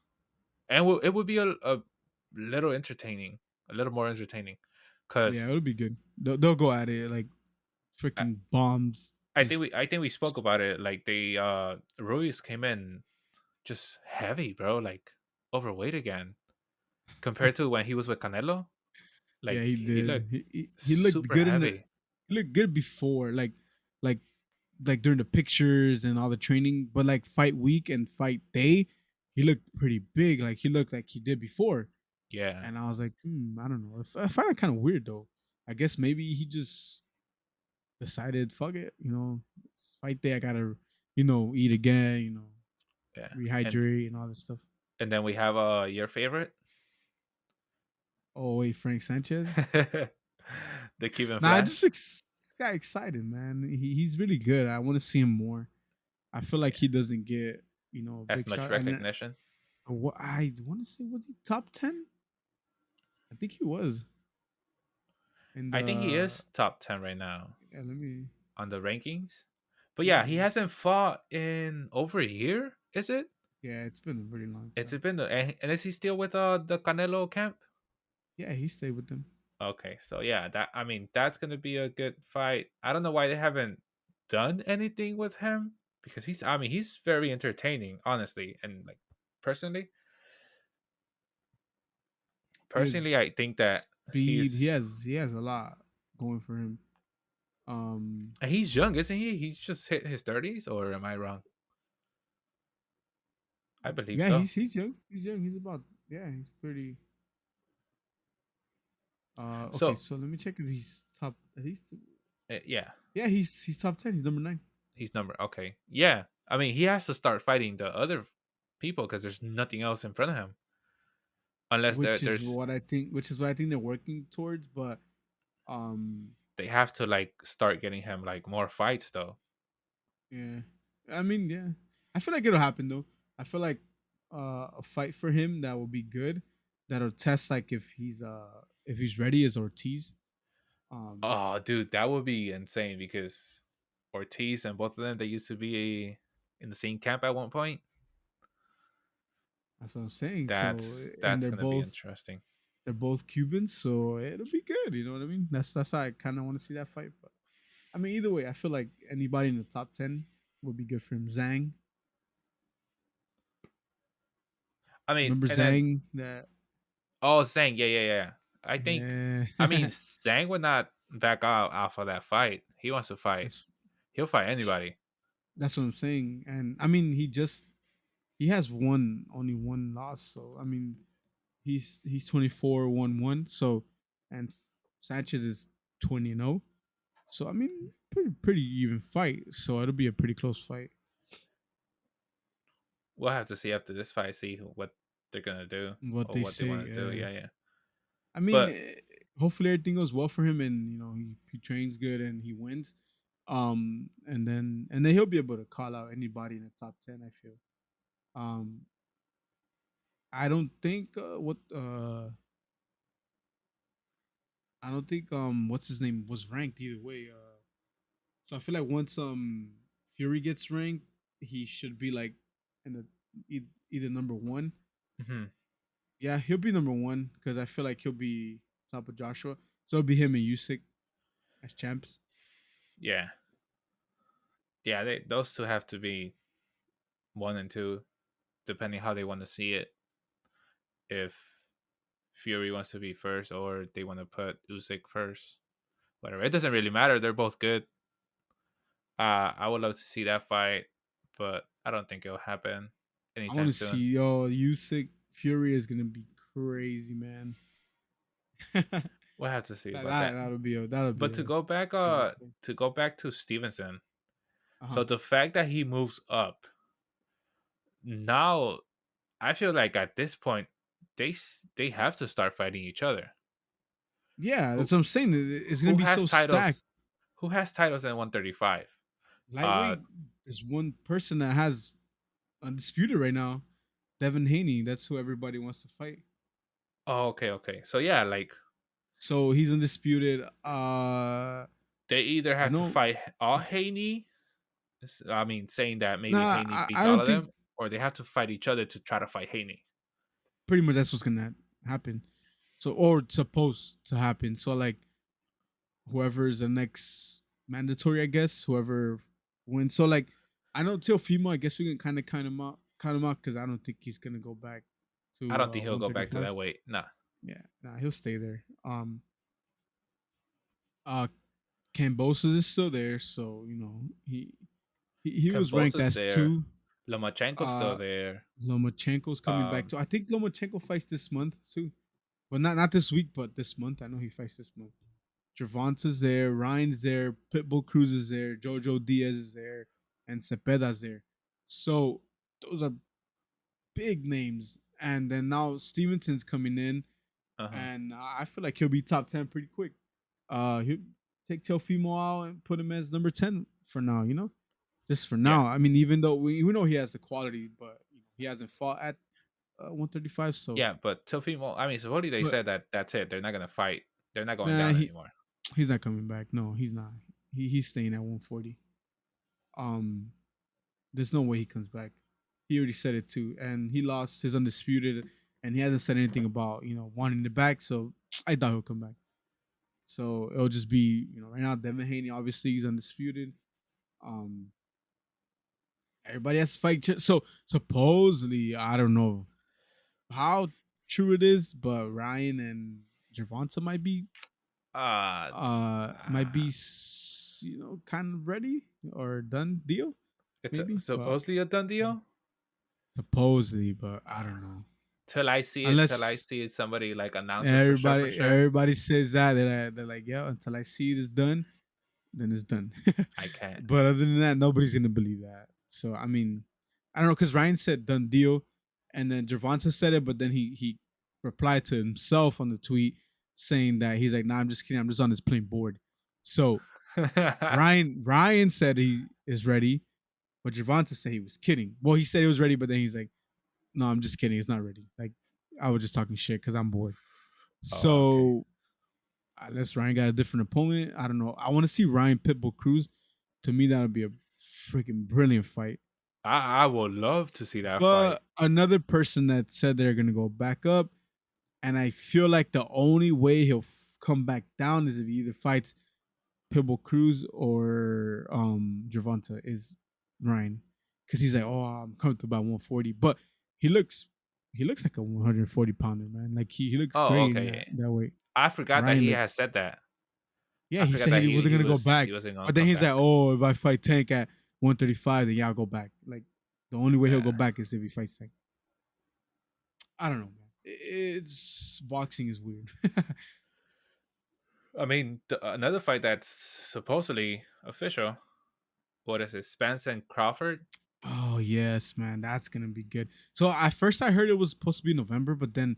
and it would be a little entertaining, a little more entertaining, Yeah, because it'll be good. They'll go at it like I, freaking bombs. Just I think we spoke about it. Like they Ruiz came in just heavy, bro, like overweight again compared to when he was with Canelo. yeah, Like he he did. looked He looked super good in the. heavy. He looked good before, like during the pictures and all the training. But like fight week and fight day, he looked pretty big. Like he looked like he did before. Yeah, And I was like, I don't know. I find it kind of weird though. I guess maybe he just decided, fuck it, it's fight day. I gotta, eat again. yeah, Rehydrate and all this stuff. and then we have your favorite, Oh wait, Frank Sanchez. the Cuban Nah, I Flash. just got excited, man. He's really good. I want to see him more. I feel like Yeah, he doesn't get a as big much shot. And recognition. what I want to say, was he top 10? I think he was in I think he the. is top 10 right now Yeah, let me. on the rankings. But yeah, he Yeah, hasn't fought in over a year, is it? yeah. It's been a really long It's time. been and is he still with the Canelo camp? Yeah, he stayed with them. Okay, so yeah, that I mean that's gonna be a good fight. I don't know why they haven't done anything with him because he's very entertaining, honestly, and like personally, He has I think that speed. He has a lot going for him. he's young, isn't he? He's just hit his 30s, or am I wrong? I believe Yeah, so. he's young. He's young. He's about He's pretty. Okay, So so let me check if he's top. yeah, Yeah, he's top 10. He's number 9. he's number okay. Yeah, I mean he has to start fighting the other people because there's nothing else in front of him unless there's Which is what I think they're working towards. But um, they have to like start getting him like more fights though. yeah, I mean, yeah, I feel like it'll happen though. I feel like a fight for him that will be good. That'll test like if he's ready as Ortiz. Um, Oh, dude, that would be insane because Ortiz and both of them they used to be in the same camp at one point. that's what I'm saying. So and That's they're gonna be both interesting. they're both Cubans, so it'll be good. You know what I mean? That's how I kind of want to see that fight. But I mean, either way, I feel like anybody in the top 10 would be good for him. Zhang, I mean, remember and then Zhang? That oh, Zhang, yeah, yeah, yeah. I think, yeah, I mean, Zhang would not back out off of that fight. He wants to fight. that's He'll fight anybody. that's what I'm saying. And I mean, he has only one loss. So I mean, he's 24 1-1. So and Sanchez is 20-0. So I mean, pretty even fight. So it'll be a pretty close fight. We'll have to see after this fight, see what they're gonna do What or they what they want say. to do. Yeah, yeah. I mean, But hopefully everything goes well for him, and he trains good and he wins. And then he'll be able to call out anybody in the top 10. I feel. Um, I don't think I don't think what's his name was ranked either way. So I feel like once Fury gets ranked, he should be like in the either number one. mhm, Yeah, he'll be number one because I feel like he'll be top of Joshua. So it'll be him and Usyk as champs. yeah, yeah, those two have to be one and two, depending how they want to see it. If Fury wants to be first, or they want to put Usyk first, whatever. It doesn't really matter. They're both good. I would love to see that fight, but I don't think it'll happen I want anytime to soon. see Usyk Fury is gonna be crazy, man. that, We'll have to see about that that. that'll be But a crazy thing. to go back to Stevenson. Uh So huh. the fact that he moves up now, I feel like at this point they have to start fighting each other. Yeah, Who that's what I'm saying. It's gonna who be has so stacked. titles? Who has titles at 135? Uh Lightweight. There's one person that has undisputed right now, Devin Haney. That's who everybody wants to fight. oh, okay, okay. So yeah, like So he's undisputed. they either I have to know. fight all Haney. I mean, saying that maybe Nah, Haney beats I all don't of think. them, or they have to fight each other to try to fight Haney. Pretty much that's what's gonna happen. So or supposed to happen. So like whoever's the next mandatory, I guess. Whoever wins. So like I know Teofimo. I guess we can count him out because I don't think he's gonna go back I to don't think he'll go back to 135. that weight. Nah. Yeah, nah, he'll stay there. Uh, Cambosos is still there, so he was ranked Cambosa's as there. two. Lomachenko's still Uh, there. Lomachenko's coming back Um, too. I think Lomachenko fights this month too. Well, not this week, but this month. I know he fights this month. Gervonta's there, Ryan's there, Pitbull Cruz is there, Jojo Diaz is there, and Cepeda's there. So those are big names. And then now Stevenson's coming in, uh-huh. and I feel like he'll be top 10 pretty quick. He'll take Teofimo out and put him as number 10 for now. Just for Yeah. now. I mean, even though we know he has the quality, but he hasn't fought at 135. So, Yeah, but Teofimo, I mean, supposedly they but said that that's it. They're not gonna fight. They're not going nah, down anymore. he's not coming back. No, he's not. He's staying at 140. Um, there's no way he comes back. He already said it too, and he lost his undisputed, and he hasn't said anything about wanting it back. So I thought he'll come back. So it'll just be right now Devin Haney obviously he's undisputed. Um, everybody has to fight. So supposedly I don't know how true it is, but Ryan and Gervonta Uh, might uh be kind of ready or done deal it's maybe, but supposedly a done deal. supposedly, but I Uh, don't know. till I Unless see somebody like announce it for everybody sure. everybody says that they're like, yeah, until I see this done, then it's done. I can't. But other than that, nobody's gonna believe that. So I mean, I don't know because Ryan said done deal, and then Gervonta said it, but then he replied to himself on the tweet saying that he's like, nah, I'm just kidding. I'm just on this plain board. So Ryan said he is ready, but Gervonta said he was kidding. Well, he said he was ready, but then he's like, no, I'm just kidding. It's not ready. Like I was just talking shit because I'm bored. oh, okay. So unless Ryan got a different opponent, I don't know. I want to see Ryan Pitbull Cruz. To me, that would be a freaking brilliant fight. I would love to see that fight. But another person that said they're gonna go back up and I feel like the only way he'll come back down is if he either fights Pitbull Cruz or Gervonta is Ryan, because he's like, oh, I'm comfortable at 140, but he looks he looks like a 140 pounder, man. Like he looks Oh, great in okay. that weight. I forgot that Ryan he has looks, said that. yeah, I he forgot said that he wasn't gonna go he back, wasn't gonna but then come he's like, back. oh, if I fight Tank at 135, then yeah, I'll go back. Like the only way he'll go Yeah. back is if he fights Tank. I don't know, man. It's boxing is weird. I mean, another fight that's supposedly official. What is it? Spence and Crawford? Oh yes, man, that's gonna be good. So at first I heard it was supposed to be November, but then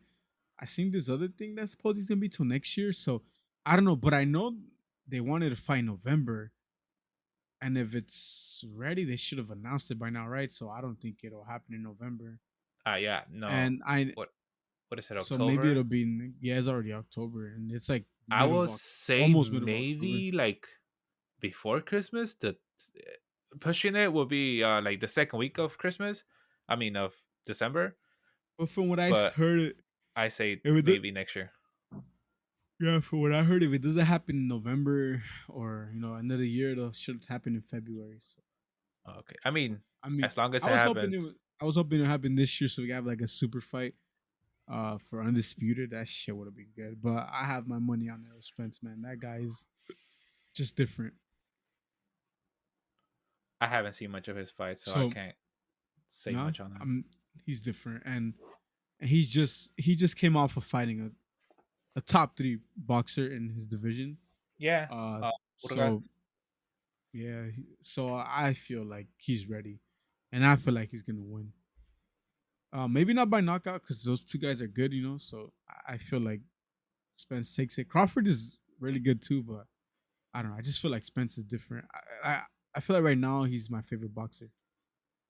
I seen this other thing that's supposed it's gonna be till next year. So I don't know, but I know they wanted to fight November, and if it's ready, they should have announced it by now, right? So I don't think it'll happen in November. Yeah, no. And I What what is it? so maybe October? it'll be yeah, it's already October, and it's like I middle will of say almost middle of October. maybe like before Christmas. The pushing it will be like the second week of Christmas. I mean of December. But from what I But heard, I say if it maybe next year. yeah, from what I heard, if it doesn't happen in November or another year, it should happen in February. So Okay. I mean, I mean, as long as I it was hoping happens, I was hoping it happened this year, so we have like a super fight for undisputed. That shit would have been good. But I have my money on Errol Spence, man. That guy is just different. I haven't seen much of his fights, so I So can't say no, much on him. I'm he's different, and he just came off of fighting a top three boxer in his division. Yeah. Uh, Uh, so Urgas, yeah, so I feel like he's ready, and I feel like he's gonna win. Maybe not by knockout because those two guys are good, So I feel like Spence takes it. Crawford is really good too, but I don't know. I just feel like Spence is different. I feel like right now he's my favorite boxer.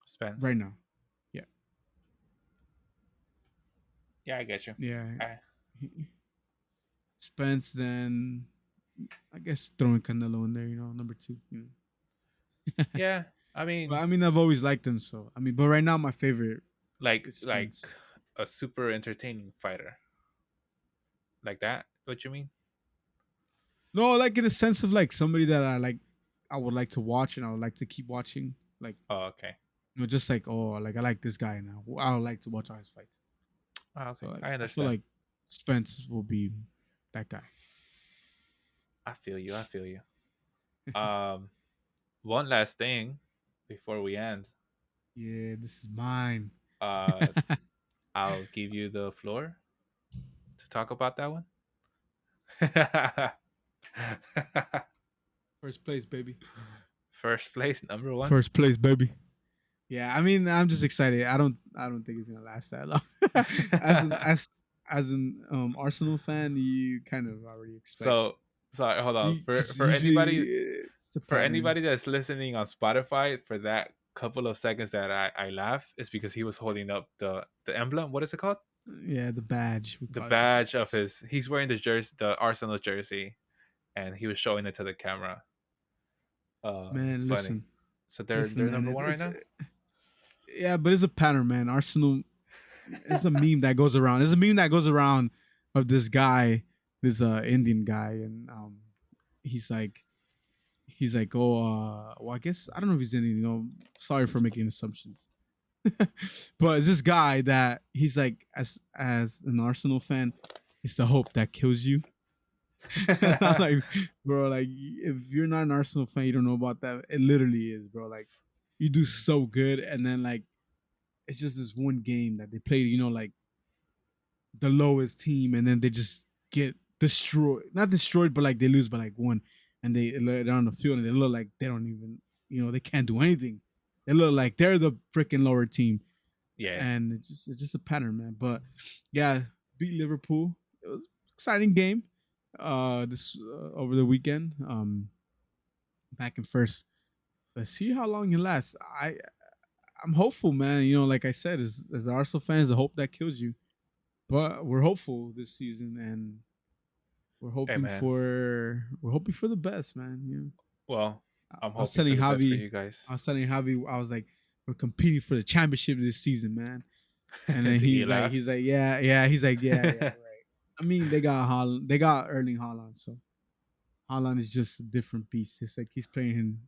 Spence. Right now, yeah, Yeah, I get you. yeah. I, Spence, then I guess throwing Canelo in there, number two. yeah. I But mean, I mean, I've always liked him, so I mean, but right now my favorite is like Spence. a super entertaining fighter like that. What you mean? No, like in a sense of like somebody that I would like to watch and I would like to keep watching. Like Oh, okay. just like like I like this guy now. I would like to watch all his fights. Oh, So okay. like I I feel understand. like Spence will be that guy. I feel you. I feel you. Um, one last thing before we end. Yeah, this is mine. Uh, I'll give you the floor to talk about that one. First place, baby. First place, number one. First place, baby. Yeah, I mean, I'm just excited. I don't think it's gonna last that long. as an as an Arsenal fan, you kind of already expect So sorry, hold on. because For anybody usually it's a for pattern. anybody that's listening on Spotify, for that couple of seconds that I laugh, is because he was holding up the emblem. What is it called? Yeah, the badge. We The call it the badge of badge. his. He's wearing the jersey, the Arsenal jersey, and he was showing it to the camera. It's Man, funny. So listen, they're man. number one right now. Yeah, but it's a pattern, man. Arsenal. It's a meme that goes around. There's a meme that goes around of this guy, this Indian guy, and he's like, oh, well, I guess I don't know if he's Indian. Sorry for making assumptions, but it's this guy that he's like, as an Arsenal fan, it's the hope that kills you. I'm like, bro, like if you're not an Arsenal fan, you don't know about that. It literally is, bro. Like you do so good, and then like it's just this one game that they played, like the lowest team, and then they just get destroyed. Not destroyed, but like they lose by like one, and they're on the field and they look like they don't even, they can't do anything. They look like they're the freaking lower team, Yeah. and it's just a pattern, man. But yeah, beat Liverpool. It was an exciting game. This over the weekend. Back in first. Let's see how long it lasts. I'm hopeful, man. Like I said, as Arsenal fans, the hope that kills you. But we're hopeful this season, and we're Hey hoping man. for we're hoping for the best, man. Well, I'm I was hoping for telling the best for Javi, you guys. I was telling Javi, I was like, we're competing for the championship this season, man. And then Did he laugh? he's like, yeah, yeah. He's like, yeah, yeah, right. I mean, they got Holland. They got Erling Haaland. So Haaland is just a different beast. It's like he's playing him.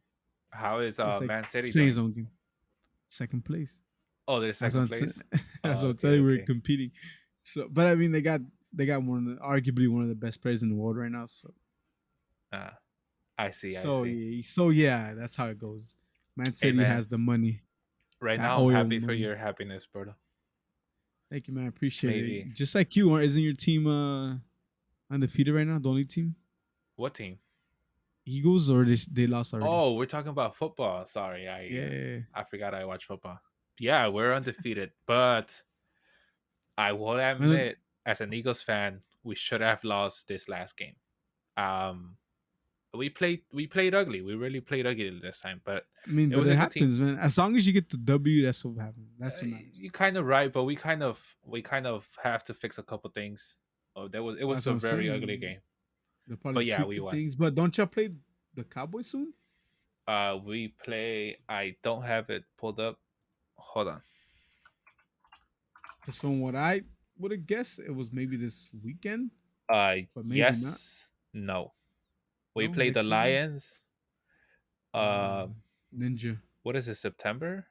How is It's like Man he's City playing his doing? own game. Second place. Oh, they're That's what second place. that's Oh, what I'm okay, telling you. We're okay. competing. So, but I mean, they got one of the, arguably one of the best players in the world right now. So, Uh, I see, I so see. yeah, so yeah, that's how it goes. Man Hey City man, has the money, right that now I'm oil happy for money. your happiness, Berto. Thank you, man. I appreciate Maybe it. Just like you, isn't your team undefeated right now? The only team, what team? Eagles, or they lost already? Oh, we're talking about football. Sorry, Yeah. I forgot I watch football. Yeah, we're undefeated, but I will Man, admit, as an Eagles fan, we should have lost this last game. Um, we played ugly. We really played ugly this time, but I mean, it but was it a good team. happens, man. As long as you get the W, that's what happens. That's what matters. You kind of right, but we kind of have to fix a couple things. Oh, it was That's what a I'm very ugly saying. game, They'll probably but yeah, tweak we the won. things. But don't y'all play the Cowboys soon? We play. I don't have it pulled up. Hold on. Because from what I would have guessed, it was maybe this weekend, but maybe not. Yes, no. We No, play the next weekend. Lions. Uh, Um, Ninja. what is it? September?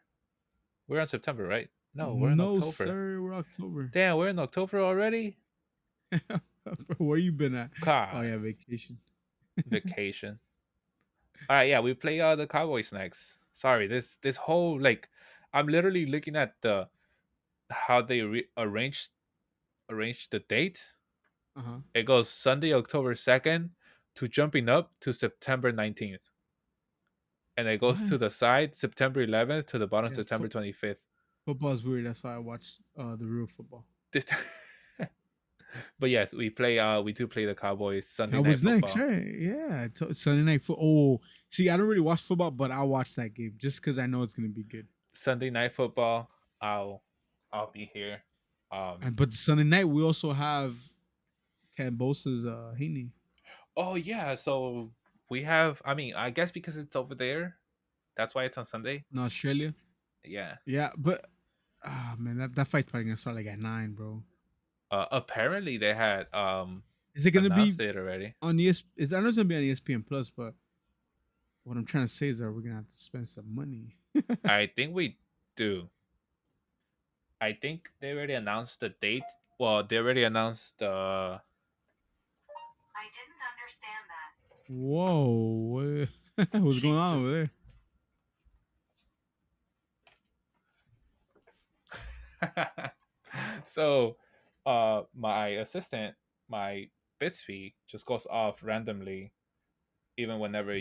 We're on September, right? No, we're in No, October. sir. We're October. Damn, we're in October already. Where you been at? Oh God, yeah, vacation. vacation. All right, yeah, we play the Cowboys next. Sorry, this whole like, I'm literally looking at the how they arranged the date. Uh huh. It goes Sunday, October 2nd, to jumping up to September 19th, and it goes What? to the side September 11th to the bottom Yeah, September 25th. football's weird. That's why I watch the real football. This, but yes, we do play the Cowboys Sunday night Cowboys next, football. right? Yeah, Sunday night football. Oh, see, I don't really watch football, but I'll watch that game just because I know it's gonna be good. Sunday night football. I'll be here. Um. And but Sunday night we also have Cambosa's Haney Oh yeah. So we have. I mean, I guess because it's over there, that's why it's on Sunday. in Australia. Yeah. Yeah, but man, that fight's probably gonna start like at 9, bro. Apparently they had Is it gonna be announced it already. on I know it's gonna be on ESPN Plus, but what I'm trying to say is that we're gonna have to spend some money. I think we do. I think they already announced the date. Well, they already announced the. I didn't understand that. Whoa, what's going She on over just. there? So, my assistant, my Bitsby, just goes off randomly, even whenever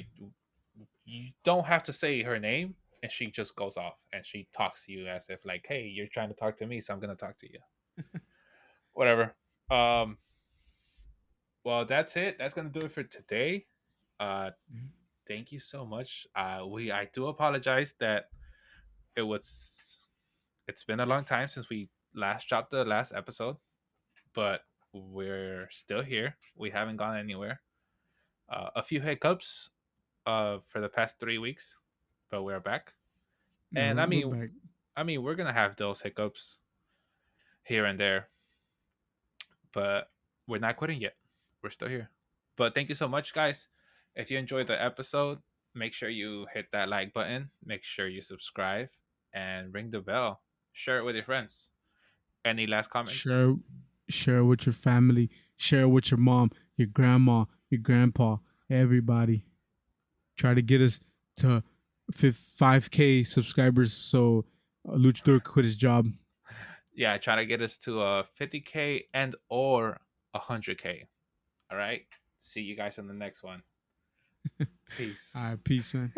you don't have to say her name, and she just goes off and she talks to you as if like, "Hey, you're trying to talk to me, so I'm gonna talk to you." Whatever. Um. Well, that's it. That's gonna do it for today. Uh, Mhm. thank you so much. I do apologize that it was. It's been a long time since we last dropped the last episode, but we're still here. We haven't gone anywhere. A few hiccups for the past 3 weeks, but we're back. Yeah, And we're back. we're gonna have those hiccups here and there, but we're not quitting yet. We're still here. But thank you so much, guys. If you enjoyed the episode, make sure you hit that like button. Make sure you subscribe and ring the bell. Share it with your friends. Any last comments? Share share with your family. Share with your mom, your grandma, your grandpa, everybody. Try to get us to 5K subscribers so Luchador quit his job. Yeah, try to get us to 50K and or 100K. All right. See you guys in the next one. Peace. All right, peace, man.